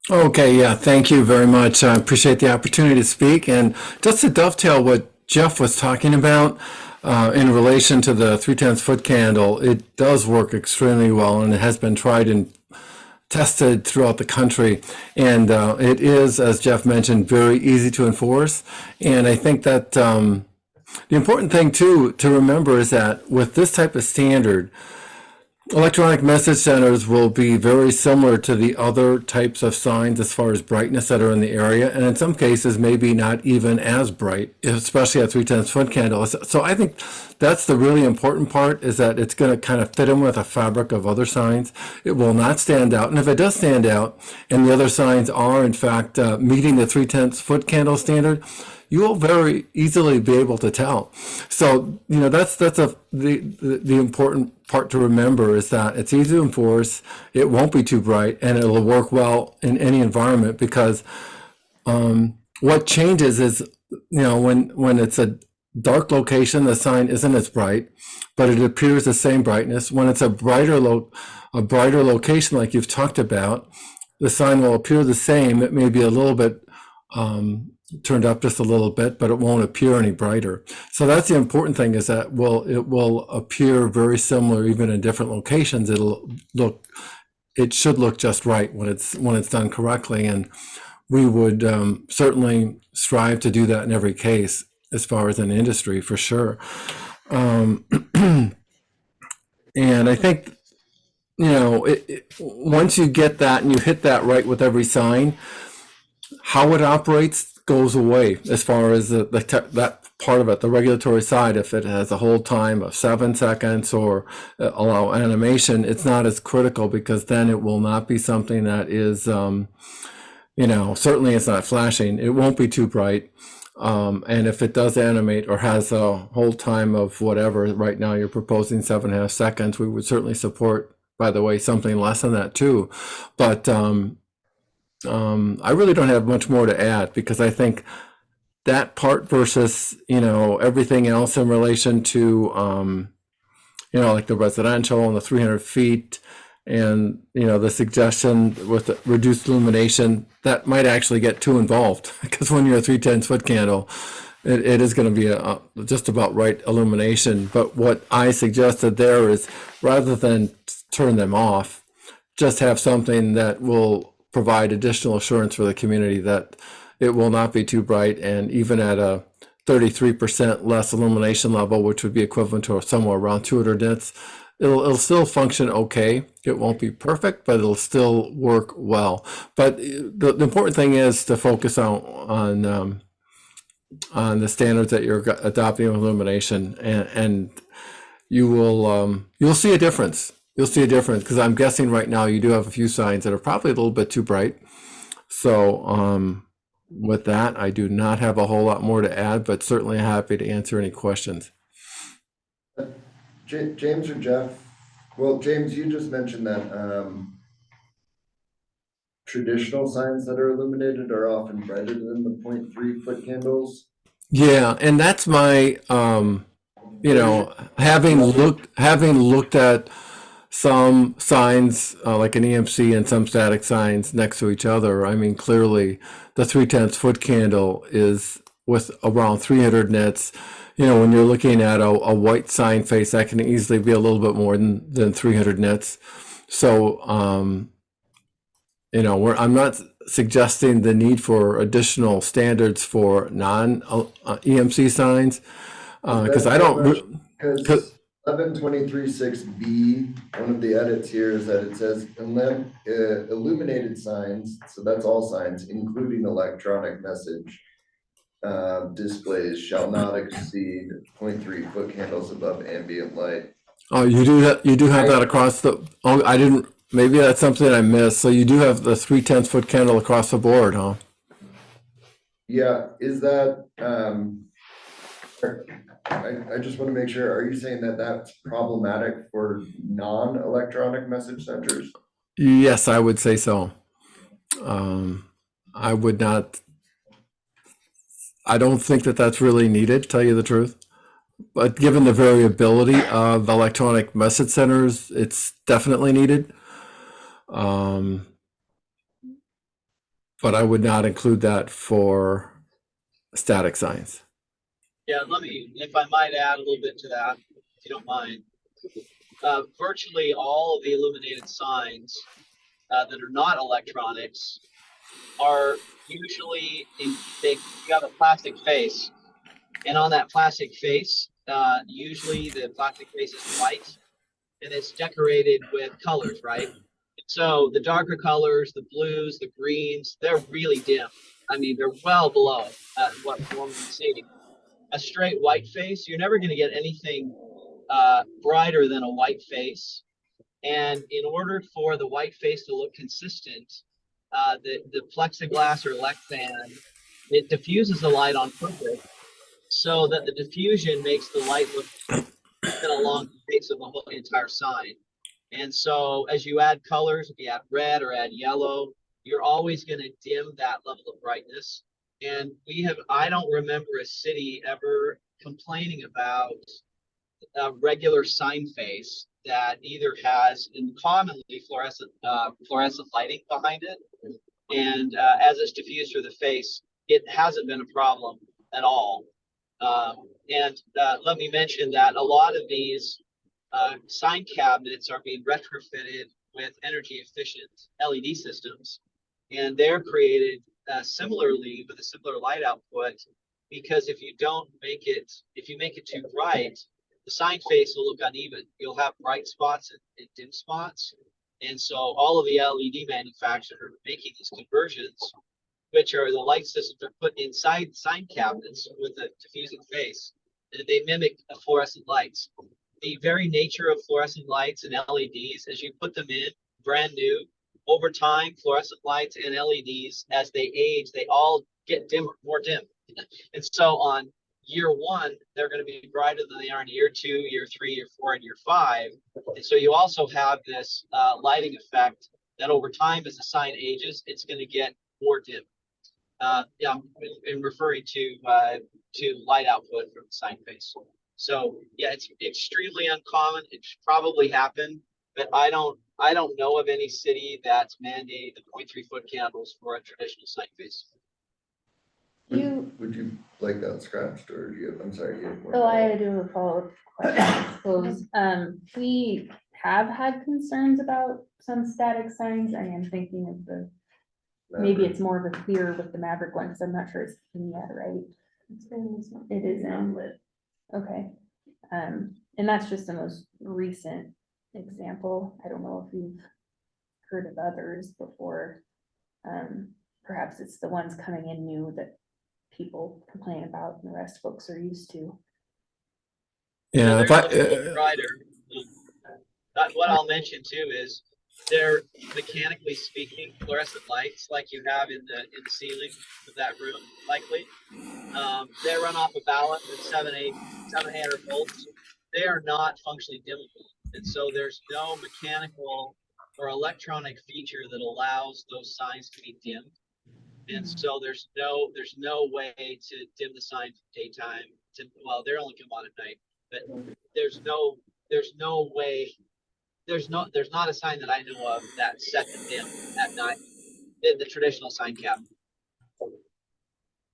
Okay, yeah, thank you very much. I appreciate the opportunity to speak. And just to dovetail what Jeff was talking about in relation to the 3/10 foot candle, it does work extremely well, and it has been tried and tested throughout the country. And it is, as Jeff mentioned, very easy to enforce. And I think that the important thing too to remember is that with this type of standard, electronic message centers will be very similar to the other types of signs as far as brightness that are in the area, and in some cases maybe not even as bright, especially at 3/10 foot candle. So I think that's the really important part, is that it's going to kind of fit in with a fabric of other signs. It will not stand out, and if it does stand out and the other signs are in fact meeting the 3/10 foot candle standard, you will very easily be able to tell. So, you know, that's the important part to remember, is that it's easy to enforce, it won't be too bright, and it'll work well in any environment, because what changes is, you know, when it's a dark location, the sign isn't as bright, but it appears the same brightness. When it's a brighter location, like you've talked about, the sign will appear the same. It may be a little bit turned up just a little bit, but it won't appear any brighter. So that's the important thing, is that it will appear very similar even in different locations. It should look just right when it's done correctly, and we would certainly strive to do that in every case as far as an industry, for sure. And I think, you know, once you get that and you hit that right with every sign, how it operates goes away as far as that part of it, the regulatory side. If it has a hold time of 7 seconds or allow animation, it's not as critical, because then it will not be something that is, you know, certainly it's not flashing. It won't be too bright. And if it does animate or has a hold time of whatever, right now you're proposing 7.5 seconds, we would certainly support, by the way, something less than that too. But I really don't have much more to add, because I think that part versus, you know, everything else in relation to, you know, like the residential and the 300 feet And, the suggestion with the reduced illumination, that might actually get too involved because when you're a 3/10 foot candle, it is going to be a just about right illumination. But what I suggested there is rather than turn them off, just have something that will provide additional assurance for the community that it will not be too bright. And even at a 33% less illumination level, which would be equivalent to somewhere around 200 nits, it'll still function okay. It won't be perfect, but it'll still work well. But the important thing is to focus on the standards that you're adopting with illumination, and you'll see a difference. You'll see a difference because I'm guessing right now you do have a few signs that are probably a little bit too bright. So with that, I do not have a whole lot more to add, but certainly happy to answer any questions. James or Jeff? Well, James, you just mentioned that traditional signs that are illuminated are often brighter than the 0.3 foot candles. Yeah, and that's my having looked at some signs like an EMC and some static signs next to each other. I mean, clearly the 3/10 foot candle is with around 300 nits. When you're looking at a white sign face, that can easily be a little bit more than 300 nits. So, I'm not suggesting the need for additional standards for non-EMC signs because I don't. Because 1123.6B, one of the edits here is that it says illuminated signs, so that's all signs, including electronic message displays shall not exceed 0.3 foot candles above ambient light. Oh, you do have that across the. Oh, I didn't. Maybe that's something I missed. So you do have the 3/10 foot candle across the board, huh? Yeah, is that I just want to make sure, are you saying that that's problematic for non-electronic message centers? Yes, I would say so. I would not. I don't think that that's really needed, to tell you the truth. But given the variability of electronic message centers, it's definitely needed. But I would not include that for static signs. Yeah, if I might add a little bit to that, if you don't mind. Virtually all of the illuminated signs that are not electronics are usually you have a plastic face, and on that plastic face, usually the plastic face is white, and it's decorated with colors, right? So the darker colors, the blues, the greens, they're really dim. I mean, they're well below what normally you see. A straight white face, you're never going to get anything brighter than a white face. And in order for the white face to look consistent, the plexiglass or Lexan, it diffuses the light on purpose so that the diffusion makes the light look along the face of the whole entire sign. And so as you add colors, if you add red or add yellow, you're always going to dim that level of brightness. And I don't remember a city ever complaining about a regular sign face that either has commonly fluorescent lighting behind it, and as it's diffused through the face, it hasn't been a problem at all. And let me mention that a lot of these sign cabinets are being retrofitted with energy efficient LED systems, and they're created similarly with a similar light output, because if you make it too bright, the sign face will look uneven. You'll have bright spots and dim spots. And so all of the LED manufacturers are making these conversions, which are the light systems are put inside sign cabinets with a diffusing face, and they mimic fluorescent lights. The very nature of fluorescent lights and LEDs, as you put them in brand new, over time, fluorescent lights and LEDs, as they age, they all get dimmer, more dim. And so on year one, they're going to be brighter than they are in year 2, year 3, year 4, and year 5. And so you also have this lighting effect that over time, as the sign ages, it's going to get more dim. Yeah, I'm referring to light output from the sign face. So yeah, it's extremely uncommon. It should probably happen, but I don't know of any city that's mandated the 0.3 foot candles for a traditional sign face. Would you like that scratched or do you, I'm sorry. you have more So I follow-up? do have a follow-up question, I suppose. We have had concerns about some static signs. I am thinking of maybe it's more of a fear with the Maverick one, because I'm not sure it's in yet, right? It is in lit. Okay. And that's just the most recent example. I don't know if you've heard of others before. Perhaps it's the ones coming in new that people complain about and the rest folks are used to. Yeah, So if there's I, a full provider. What I'll mention too is they're mechanically speaking fluorescent lights like you have in the ceiling of that room, likely. They run off a ballot at 700 volts. They are not functionally dimmable. And so there's no mechanical or electronic feature that allows those signs to be dimmed. And so there's no way to dim the sign from daytime well, they're only come on at night, but there's no way, there's not a sign that I know of that's set to dim at night in the traditional sign cap.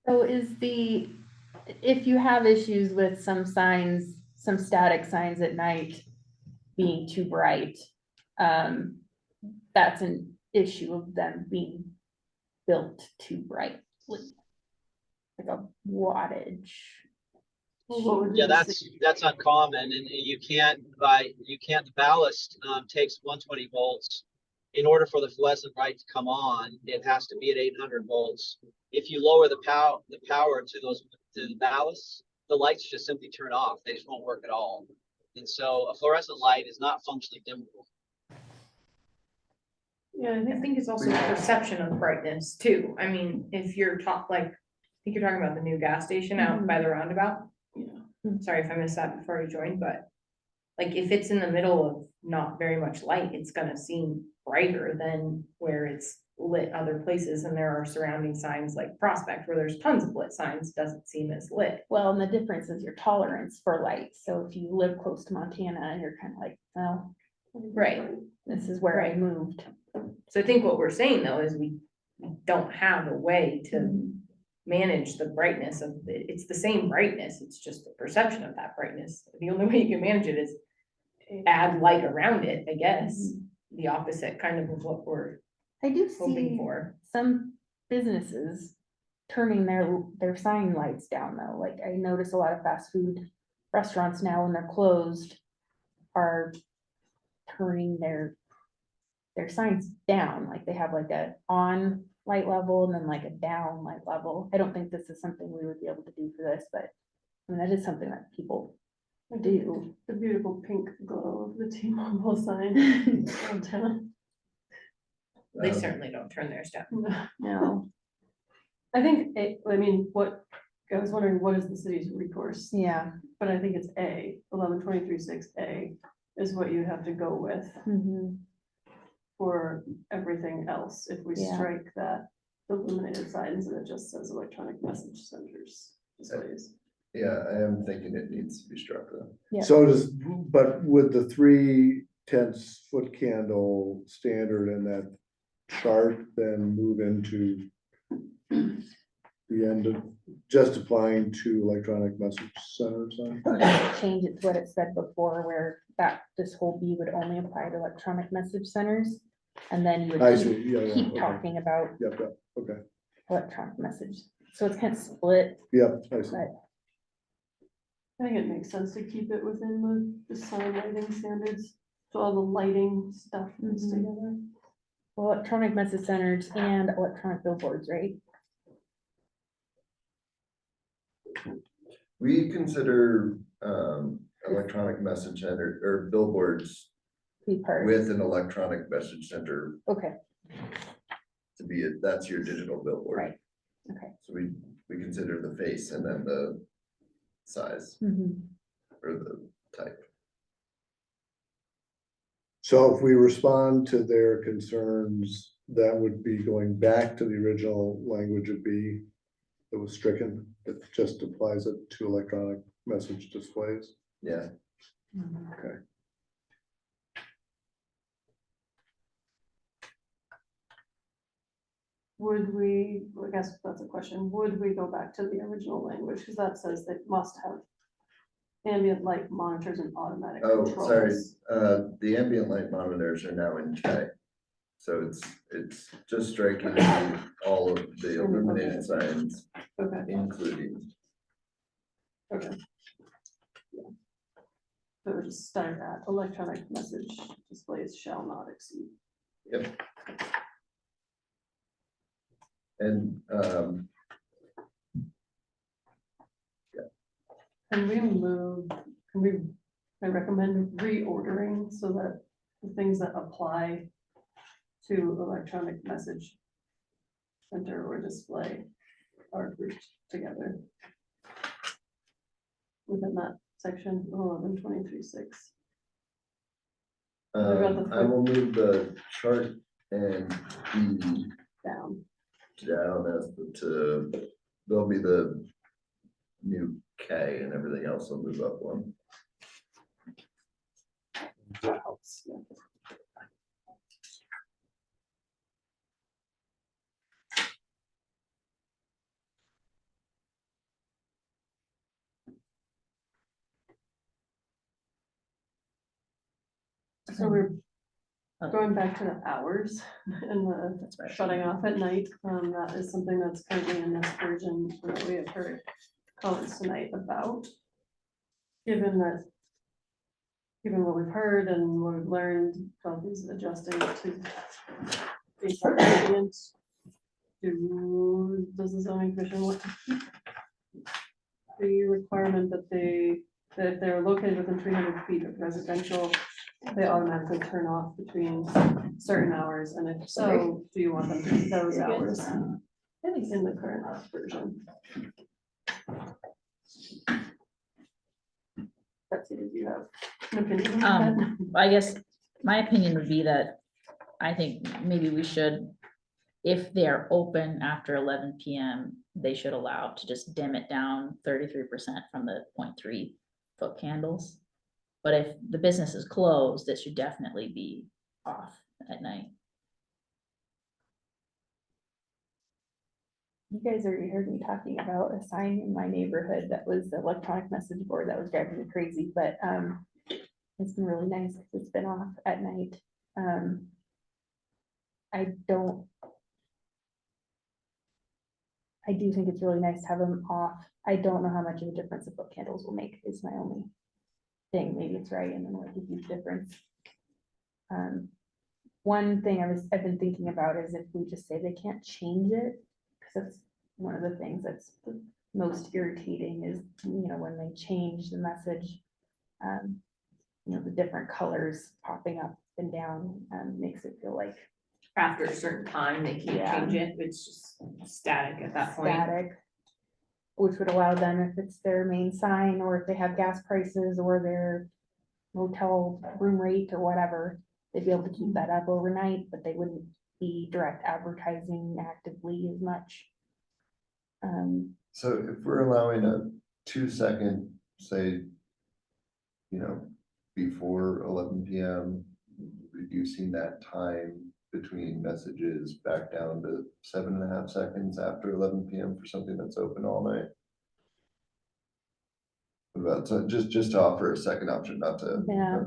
So if you have issues with some signs, some static signs at night being too bright, that's an issue of them being built too brightly. Like a wattage. Yeah, that's uncommon, and you can't the ballast takes 120 volts. In order for the fluorescent light to come on, it has to be at 800 volts. If you lower the power to the ballast, the lights just simply turn off. They just won't work at all. And so a fluorescent light is not functionally dimmable. Yeah, I think it's also perception of brightness too. I mean, if you're I think you're talking about the new gas station out by the roundabout. Sorry if I missed that before you joined, but like if it's in the middle of not very much light, it's gonna seem brighter than where it's lit other places, and there are surrounding signs like Prospect where there's tons of lit signs, doesn't seem as lit. Well, and the difference is your tolerance for light. So if you live close to Montana and you're kind of like, well, Right. this is where I moved. So I think what we're saying though is we don't have a way to manage the brightness of it's the same brightness, it's just the perception of that brightness. The only way you can manage it is add light around it, I guess. The opposite kind of what we're I do hoping see for. some businesses turning their sign lights down though. Like I notice a lot of fast food restaurants now when they're closed are turning their signs down. Like they have like a on light level and then like a down light level. I don't think this is something we would be able to do for this, but I mean, that is something that people do. the beautiful pink glow of the T-Mobile sign downtown. They certainly don't turn theirs down. No, I think, I mean, I was wondering, what is the city's recourse? yeah. But I think it's 1123.6A is what you have to go with Mhm. for everything else. If we Yeah. strike that illuminated signs and it just says electronic message centers displays. Yeah, I am thinking it needs to be struck though. Yeah. So but with the 3/10 foot candle standard and that chart, then move into the end of just applying to electronic message centers. Change it to what it said before, where this whole B would only apply to electronic message centers. And then you I would see, yeah, keep okay. talking about Yep, okay, electronic message. So it's kind of split, yep, I see. but I think it makes sense to keep it within the sign lighting standards. So all the lighting stuff is together. electronic message centers and electronic billboards, right? We consider electronic message center or billboards Be part. with an electronic message center Okay, to be, that's your digital billboard. Right. Okay. So we consider the face and then the size Mhm. or the type. So if we respond to their concerns, that would be going back to the original language of B that was stricken, that just applies it to electronic message displays. Yeah, Okay. would we, I guess that's a question, would we go back to the original language? Because that says they must have ambient light monitors and automatic Oh, controls. sorry, the ambient light monitors are now in K. So it's just striking all of the illuminated signs, Okay, including. okay. Yeah. So we're just start at electronic message displays shall not exceed. Yep. And, Can we move, can we, I recommend reordering so that the things that apply to electronic message center or display are grouped together within that section 1123.6. I will move the chart and E Down. down as there'll be the new K and everything else will move up one. That helps, yeah. So we're going back to the hours and the That's right. shutting off at night. That is something that's currently in this version that we have heard comments tonight about. Given what we've heard and what we've learned, Coffee's adjusting to these ingredients. Does the zoning commission want to keep the requirement that that if they're located within 300 feet of residential, they automatically turn off between certain hours, and if so, do you want them to keep those hours in the current version? That's it, you have an opinion on that? I guess my opinion would be that I think maybe we should, if they're open after 11 PM, they should allow to just dim it down 33% from the 0.3 foot candles. But if the business is closed, it should definitely be off at night. You guys already heard me talking about a sign in my neighborhood that was the electronic message board that was driving me crazy, but it's been really nice because it's been off at night. I do think it's really nice to have them off. I don't know how much of a difference the foot candles will make is my only thing. Maybe it's right and then like a huge difference. One thing I've been thinking about is if we just say they can't change it, because that's one of the things that's the most irritating is, when they change the message, the different colors popping up and down, makes it feel like After a certain time, they can't Yeah. change it, it's just static at that point. static. Which would allow them, if it's their main sign, or if they have gas prices or their motel room rate or whatever, they'd be able to keep that up overnight, but they wouldn't be direct advertising actively as much. So if we're allowing a 2-second, say, before 11 PM, reducing that time between messages back down to 7.5 seconds after 11 PM for something that's open all night. What about, so just to offer a second option, not to. Yeah.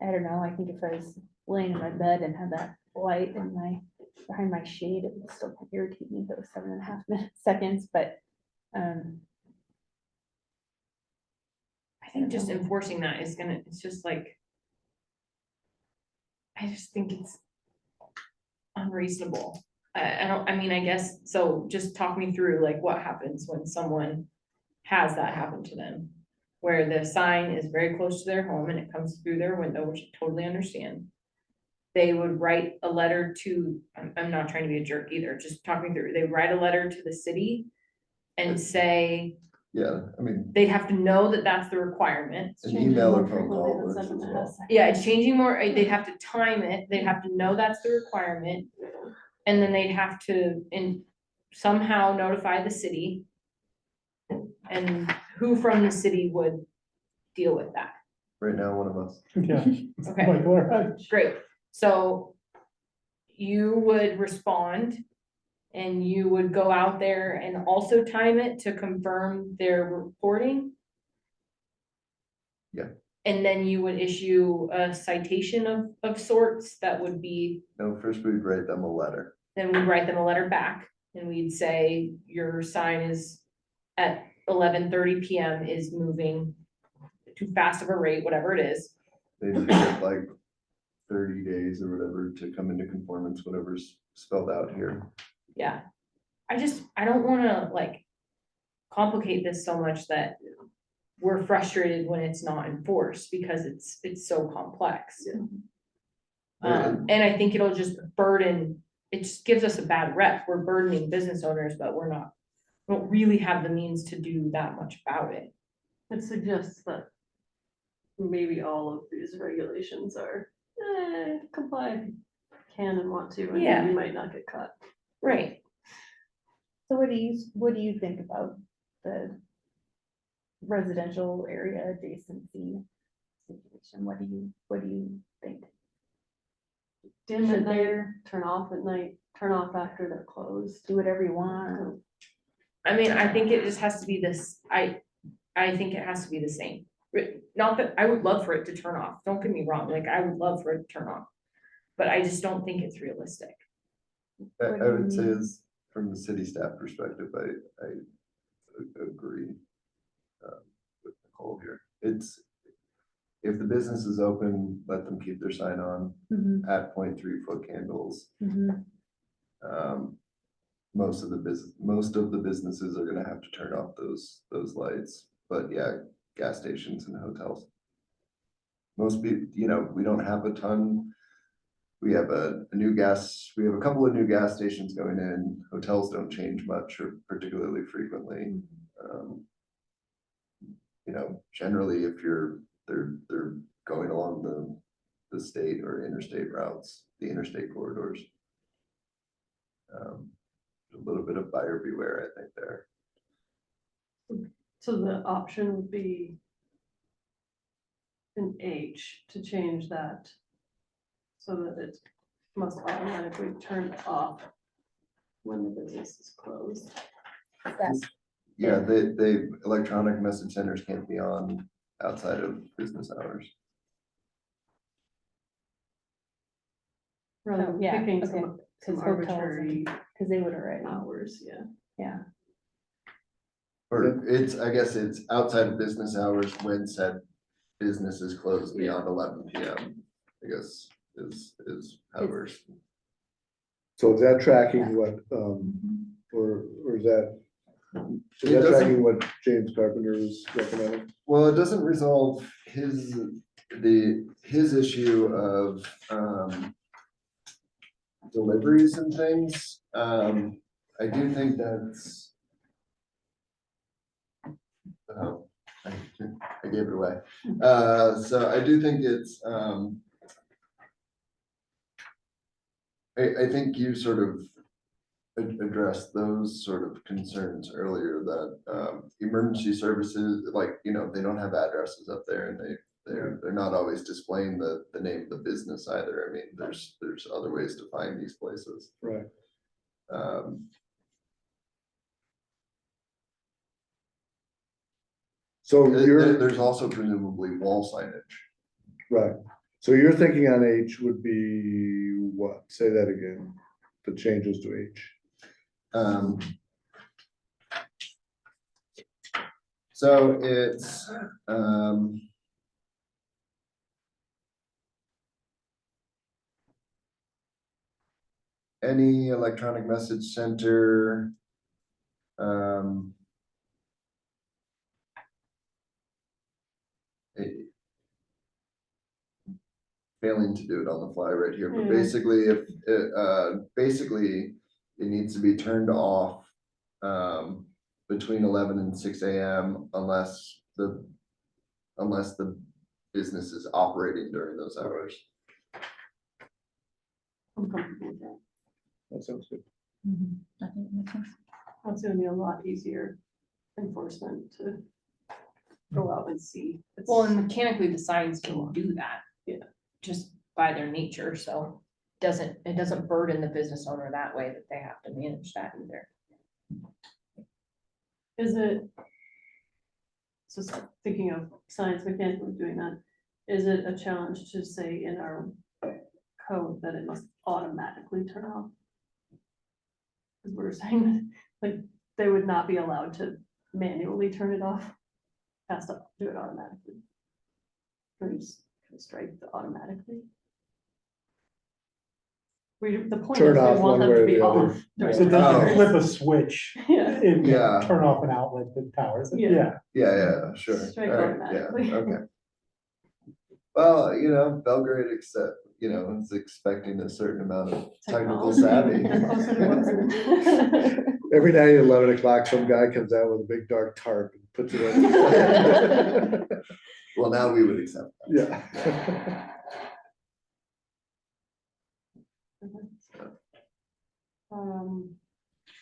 I don't know, I think if I was laying in my bed and had that light in behind my shade, it would still irritate me if it was 7.5 seconds, but, I think just enforcing that is it's just like, I just think it's unreasonable. I guess, so just talk me through like what happens when someone has that happen to them. Where the sign is very close to their home and it comes through their window, which I totally understand. They would write a letter to, I'm not trying to be a jerk either, just talk me through, they write a letter to the city. And say, Yeah, I mean, they'd have to know that that's the requirement. an email or phone Frequently call than works as 7.5 well. seconds. Yeah, it's changing more, they'd have to time it, they'd have to know that's the requirement. And then they'd have to somehow notify the city. And who from the city would deal with that? Right now, one of us. Yeah. Okay, Like, all right. great. So you would respond and you would go out there and also time it to confirm their reporting. Yeah. And then you would issue a citation of sorts that would be, No, first we'd write them a letter. then we'd write them a letter back and we'd say, your sign is at 11:30 PM is moving too fast of a rate, whatever it is. They'd get like 30 days or whatever to come into conformance, whatever's spelled out here. Yeah. I don't wanna like complicate this so much that we're frustrated when it's not enforced because it's so complex. And I think it'll just burden, it just gives us a bad rep. We're burdening business owners, but we don't really have the means to do that much about it. It suggests that maybe all of these regulations are, comply if you can and want to, and Yeah. you might not get caught. Right. So what do you think about the residential area adjacency situation? What do you think? Dim Should at night, there turn off at night, turn off after they're closed. do whatever you want? I mean, I think it just has to be this, I think it has to be the same. Not that, I would love for it to turn off, don't get me wrong, like, I would love for it to turn off. But I just don't think it's realistic. I What do you would say mean? is, from the city staff perspective, I agree with Nicole here. It's, if the business is open, let them keep their sign on Mhm, at 0.3 foot candles. mhm. Most of the businesses are gonna have to turn off those lights, but yeah, gas stations and hotels. Most people, we don't have a ton. We have we have a couple of new gas stations going in. Hotels don't change much or particularly frequently. Generally, if they're going along the state or interstate routes, the interstate corridors. A little bit of buyer beware, I think there. So the option would be an H to change that so that it must automatically turn off when the business is closed. That's Yeah, they electronic message centers can't be on outside of business hours. Rather Oh, than yeah, picking okay. some 'Cause hotels arbitrary because they would already, hours, yeah. yeah. Or I guess it's outside of business hours when said business is closed beyond 11 PM, I guess is hours. So is that tracking what, or is that? Is It that doesn't- tracking what James Carpenter is recommending? Well, it doesn't resolve his issue of deliveries and things. I do think that's. Oh, I gave it away. So I do think it's, I think you sort of addressed those sort of concerns earlier that emergency services, they don't have addresses up there and they're not always displaying the name of the business either. I mean, there's other ways to find these places. Right. So There's also presumably wall signage. right, so your thinking on H would be what? Say that again, the changes to H. So it's, any electronic message center, failing to do it on the fly right here, but basically if, basically it needs to be turned off between 11 and 6 AM unless the business is operating during those hours. I'm comfortable with that. That sounds good. I think it makes sense. That's gonna be a lot easier enforcement to go out and see. Well, and mechanically, the signs can do that. Yeah. Just by their nature, so. it doesn't burden the business owner that way that they have to manage that either. Is it? So thinking of science mechanically doing that, is it a challenge to say in our code that it must automatically turn off? Because we're saying that, like, they would not be allowed to manually turn it off, has to do it automatically. Can we just strike the automatically? The point is, Turn we off want one them way to or be the other. off. during So the it doesn't hours. flip a switch Yeah. and Yeah. turn off an outlet that powers it, Yeah. yeah. Yeah, sure. Strike All right, automatically. yeah, okay. Well, you know, Belgrade is expecting a certain amount of technical savvy. They're closer to Webster. Every night at 11 o'clock, some guy comes out with a big dark tarp and puts it on. Well, now we would accept that. Yeah.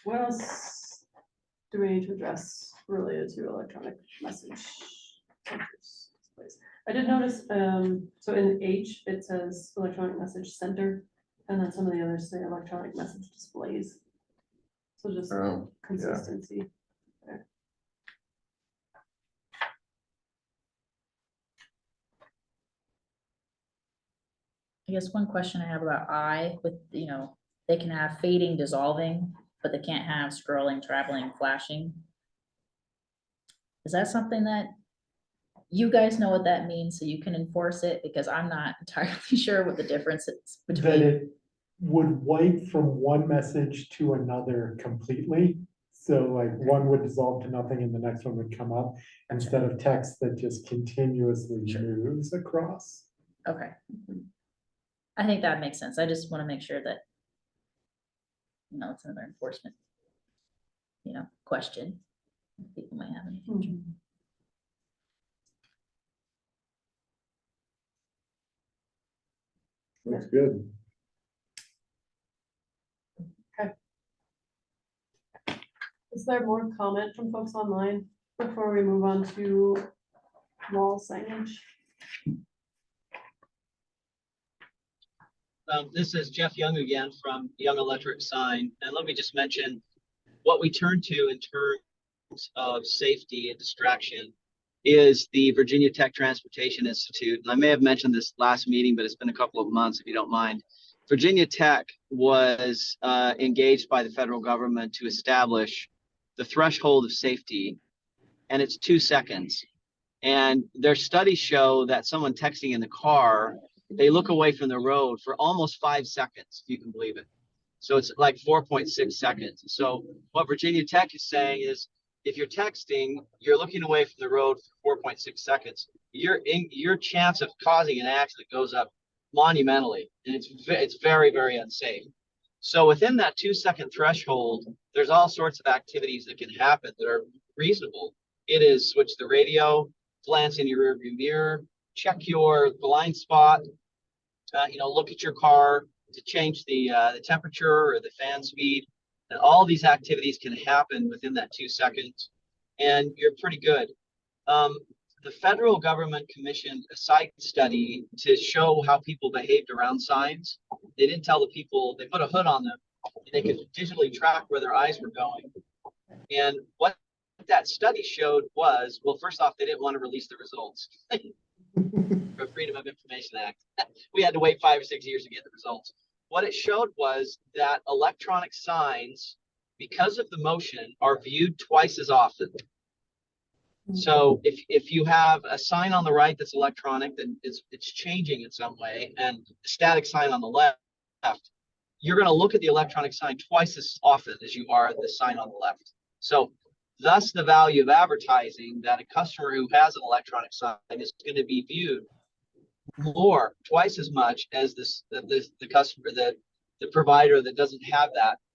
What else do we need to address related to electronic message centers? I did notice, so in H, it says electronic message center, and then some of the others say electronic message displays. So just Yeah. consistency there. I guess one question I have about I with, they can have fading, dissolving, but they can't have scrolling, traveling, flashing. Is that something that you guys know what that means, so you can enforce it? Because I'm not entirely sure what the difference is That between. it would wipe from one message to another completely. So like one would dissolve to nothing and the next one would come up instead of text that just continuously moves across. Okay. I think that makes sense. I just want to make sure that, it's another enforcement, question people might have in the future. Looks good. Is there more comment from folks online before we move on to wall signage? This is Jeff Young again from Young Electric Sign. And let me just mention what we turn to in terms of safety and distraction is the Virginia Tech Transportation Institute. And I may have mentioned this last meeting, but it's been a couple of months, if you don't mind. Virginia Tech was engaged by the federal government to establish the threshold of safety, and it's 2 seconds. And their studies show that someone texting in the car, they look away from the road for almost 5 seconds, if you can believe it. So it's like 4.6 seconds. So what Virginia Tech is saying is, if you're texting, you're looking away from the road for 4.6 seconds, your chance of causing an accident goes up monumentally, and it's very, very unsafe. So within that 2 second threshold, there's all sorts of activities that can happen that are reasonable. It is switch the radio, glance in your rearview mirror, check your blind spot, look at your car to change the temperature or the fan speed. And all these activities can happen within that 2 seconds, and you're pretty good. The federal government commissioned a site study to show how people behaved around signs. They didn't tell the people, they put a hood on them, and they could digitally track where their eyes were going. And what that study showed was, well, first off, they didn't want to release the results. For Freedom of Information Act. We had to wait 5 or 6 years to get the results. What it showed was that electronic signs, because of the motion, are viewed twice as often. So if you have a sign on the right that's electronic, then it's changing in some way, and a static sign on the left, you're going to look at the electronic sign twice as often as you are the sign on the left. So thus the value of advertising, that a customer who has an electronic sign is going to be viewed twice as much as the customer, the provider that doesn't have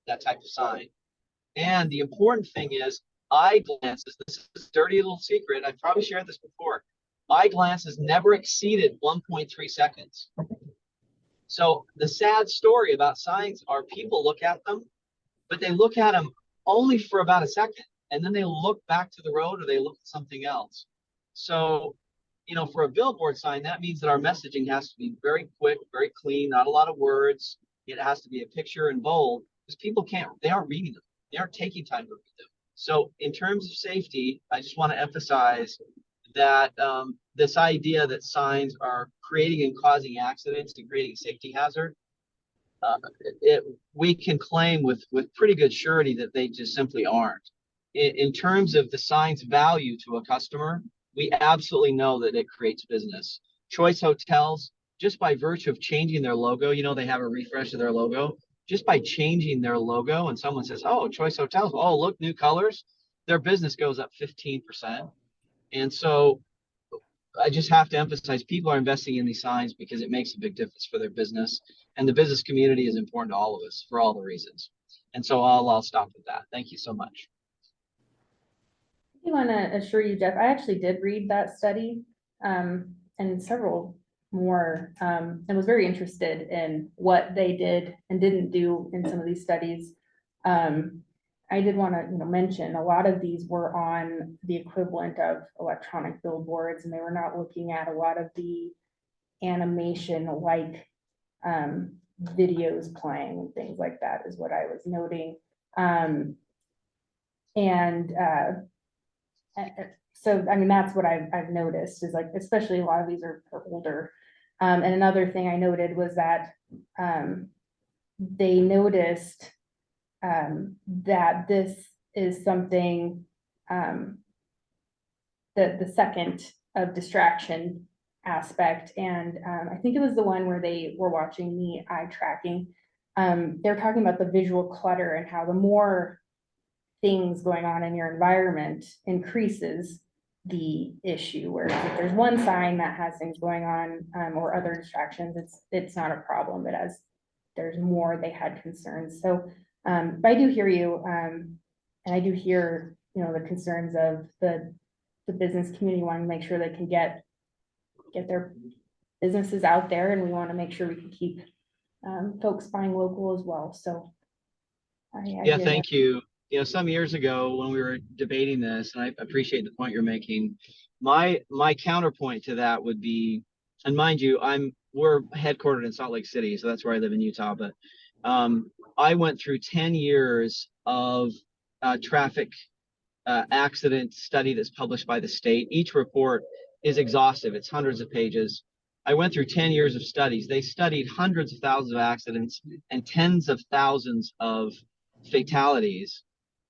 that type of sign. And the important thing is, eye glances, this is a dirty little secret, I've probably shared this before, eye glances never exceeded 1.3 seconds. So the sad story about signs are people look at them, but they look at them only for about a second, and then they look back to the road or they look at something else. So, for a billboard sign, that means that our messaging has to be very quick, very clean, not a lot of words. It has to be a picture in bold because people they aren't reading them. They aren't taking time to read them. So in terms of safety, I just want to emphasize that this idea that signs are creating and causing accidents and creating a safety hazard, we can claim with pretty good surety that they just simply aren't. In terms of the sign's value to a customer, we absolutely know that it creates business. Choice Hotels, just by virtue of changing their logo, you know, they have a refresh of their logo. Just by changing their logo, and someone says, "Oh, Choice Hotels, oh, look, new colors," their business goes up 15%. And so I just have to emphasize people are investing in these signs because it makes a big difference for their business. And the business community is important to all of us for all the reasons. And so I'll stop with that. Thank you so much. I want to assure you, Jeff, I actually did read that study, and several more, and was very interested in what they did and didn't do in some of these studies. I did want to, mention a lot of these were on the equivalent of electronic billboards, and they were not looking at a lot of the animation like videos playing and things like that is what I was noting. So, I mean, that's what I've noticed is like, especially a lot of these are older. And another thing I noted was that they noticed that this is something that the second of distraction aspect. And I think it was the one where they were watching the eye tracking. They're talking about the visual clutter and how the more things going on in your environment increases the issue, whereas if there's one sign that has things going on or other distractions, it's not a problem, but as there's more, they had concerns. So but I do hear you, and I do hear, the concerns of the business community wanting to make sure they can get their businesses out there, and we want to make sure we can keep folks buying local as well. So Yeah, thank you. Some years ago when we were debating this, and I appreciate the point you're making, my counterpoint to that would be, and mind you, we're headquartered in Salt Lake City, so that's where I live in Utah, but I went through 10 years of traffic accident study that's published by the state. Each report is exhaustive. It's hundreds of pages. I went through 10 years of studies. They studied hundreds of thousands of accidents and tens of thousands of fatalities.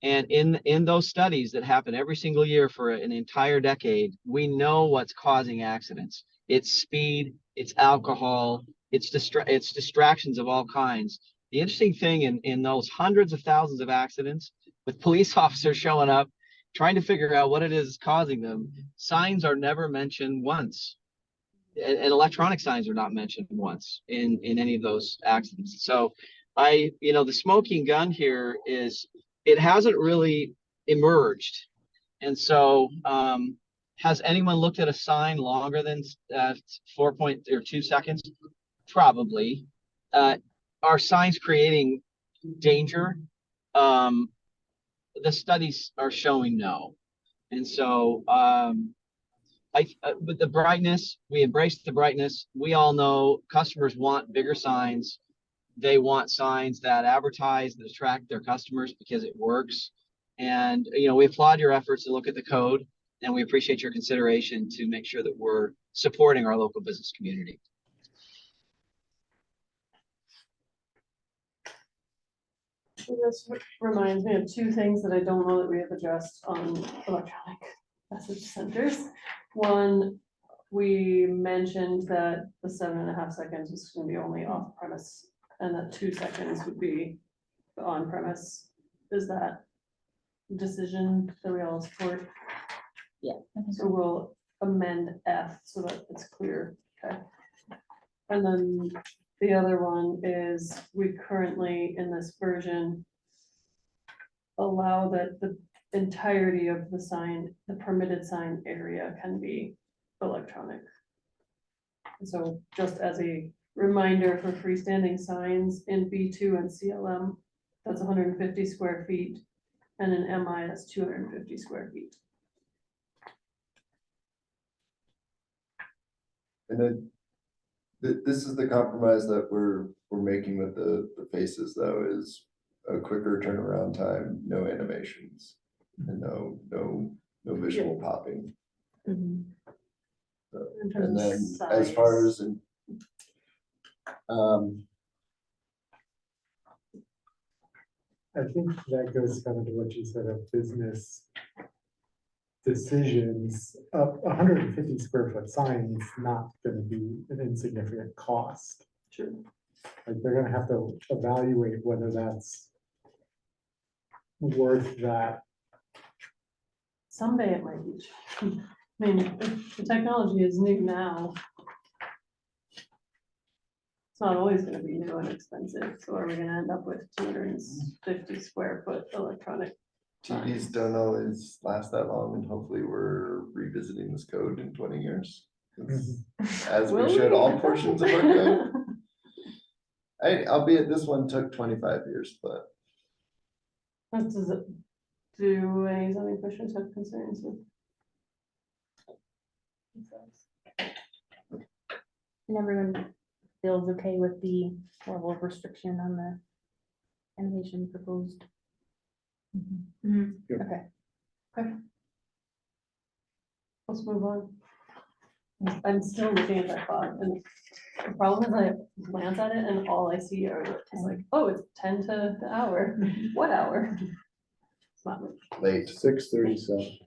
And in those studies that happen every single year for an entire decade, we know what's causing accidents. It's speed, it's alcohol, it's distractions of all kinds. The interesting thing in those hundreds of thousands of accidents, with police officers showing up, trying to figure out what it is causing them, signs are never mentioned once. And electronic signs are not mentioned once in any of those accidents. So the smoking gun here is, it hasn't really emerged. And so has anyone looked at a sign longer than 4.2 seconds? Probably. Are signs creating danger? The studies are showing no. And so with the brightness, we embrace the brightness. We all know customers want bigger signs. They want signs that advertise, that attract their customers because it works. And, we applaud your efforts to look at the code, and we appreciate your consideration to make sure that we're supporting our local business community. This reminds me of two things that I don't know that we have addressed on electronic message centers. One, we mentioned that the 7.5 seconds was going to be only off premise, and that 2 seconds would be on premise. Is that decision that we all support? Yeah. So we'll amend F so that it's clear. Okay. And then the other one is we currently in this version allow that the entirety of the sign, the permitted sign area can be electronic. So just as a reminder for freestanding signs in B2 and CLM, that's 150 square feet, and in MI, that's 250 square feet. And then This is the compromise that we're making with the faces though, is a quicker turnaround time, no animations. And no visual popping. Mhm. In terms And of then as far size. as, um, I think that goes kind of to what you said of business decisions. A 150 square foot sign is not gonna be an insignificant cost. True. Like, they're gonna have to evaluate whether that's worth that. Someday it might be. I mean, if the technology is new now. It's not always gonna be new and expensive, so are we gonna end up with 250 square foot electronic? TVs don't always last that long, and hopefully we're revisiting this code in 20 years. As we Will should we? all portions of our code. Albeit this one took 25 years, but Does it, do any zoning commissioners have concerns with? And everyone feels okay with the level of restriction on the animation proposed. Mhm. Okay. Let's move on. I'm still looking at that clock, and the problem is I glance at it and all I see are, is like, oh, it's 10 to the hour. What hour? It's not much. late. 6:37.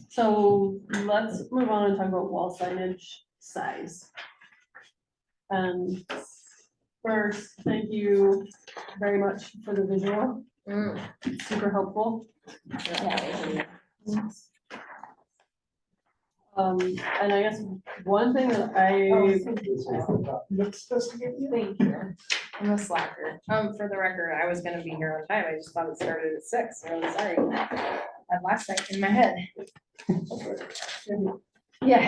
So let's move on and talk about wall signage size. And first, thank you very much for the visual, Mm. super helpful. And I guess one thing that Thank you. I'm a slacker. For the record, I was gonna be here on time. I just thought it started at 6. I'm really sorry. I had last night in my head. Yes.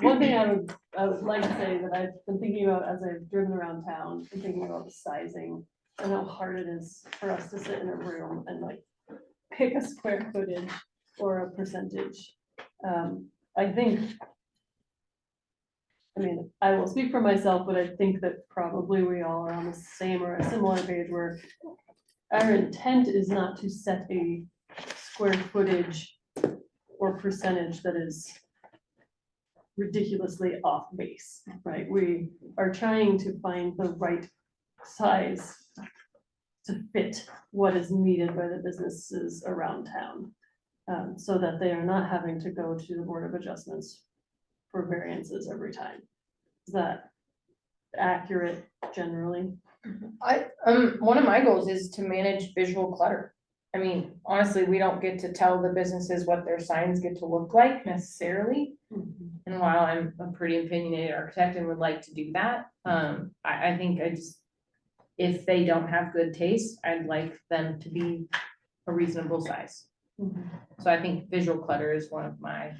one thing I would like to say that I've been thinking about as I've driven around town and thinking about the sizing and how hard it is for us to sit in a room and like pick a square footage or a percentage. I think, I mean, I will speak for myself, but I think that probably we all are on the same or a similar page where our intent is not to set a square footage or percentage that is ridiculously off base, right? We are trying to find the right size to fit what is needed by the businesses around town. So that they are not having to go to the Board of Adjustments for variances every time. Is that accurate generally? One of my goals is to manage visual clutter. I mean, honestly, we don't get to tell the businesses what their signs get to look like necessarily. And while I'm a pretty opinionated architect and would like to do that, I think if they don't have good taste, I'd like them to be a reasonable size. So I think visual clutter is one of my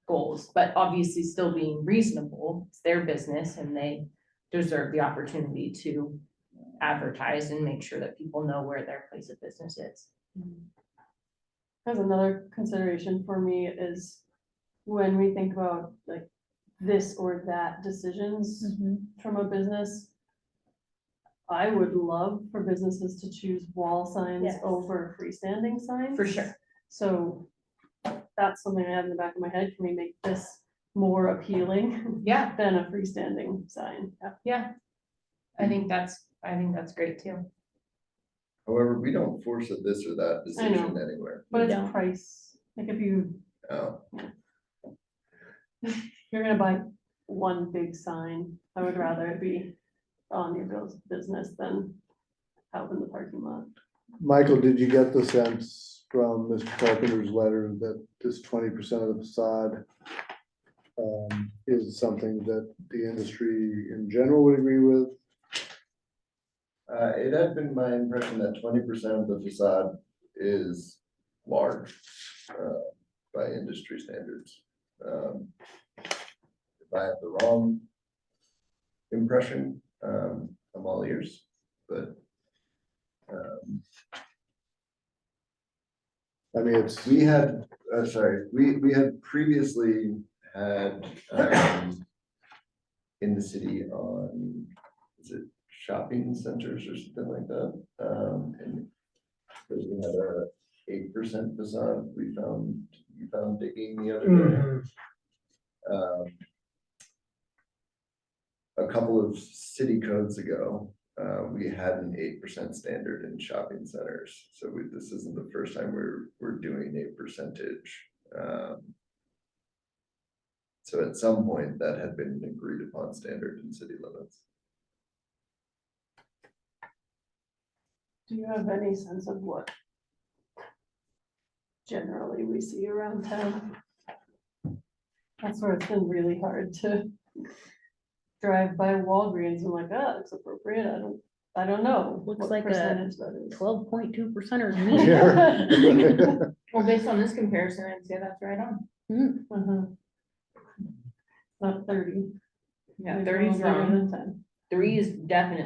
goals, but obviously still being reasonable. It's their business and they deserve the opportunity to advertise and make sure that people know where their place of business is. There's another consideration for me is when we think about like this or that decisions from a business. I would love for businesses to choose wall signs Yes. over freestanding signs. For sure. So that's something I have in the back of my head. Can we make this more appealing Yeah, than a freestanding sign? yeah. I think that's great too. However, we don't force a this or that decision know. anywhere. But it's don't. price, like if you, Oh, you're gonna buy one big sign, I would rather it be on your business than out in the parking lot. Michael, did you get the sense from Mr. Carpenter's letter that this 20% of the facade is something that the industry in general would agree with? it had been my impression that 20% of the facade is large, by industry standards. If I have the wrong impression, I'm all ears, but, I mean, it's, we had, we had previously had, in the city on, is it shopping centers or something like that? And we had a 8% facade we found digging the other day. A couple of city codes ago, we had an 8% standard in shopping centers. So this isn't the first time we're doing a percentage. So at some point that had been an agreed upon standard in city limits. Do you have any sense of what generally we see around town? That's where it's been really hard to drive by Walgreens and like, oh, it's appropriate. I don't know. Looks what like a percentage that is. 12.2% or Yeah. Well, based on this comparison, I'd say that's right on. Mhm. Not 30. Yeah, Maybe a 30's little bigger wrong. than 10. 3 is definitely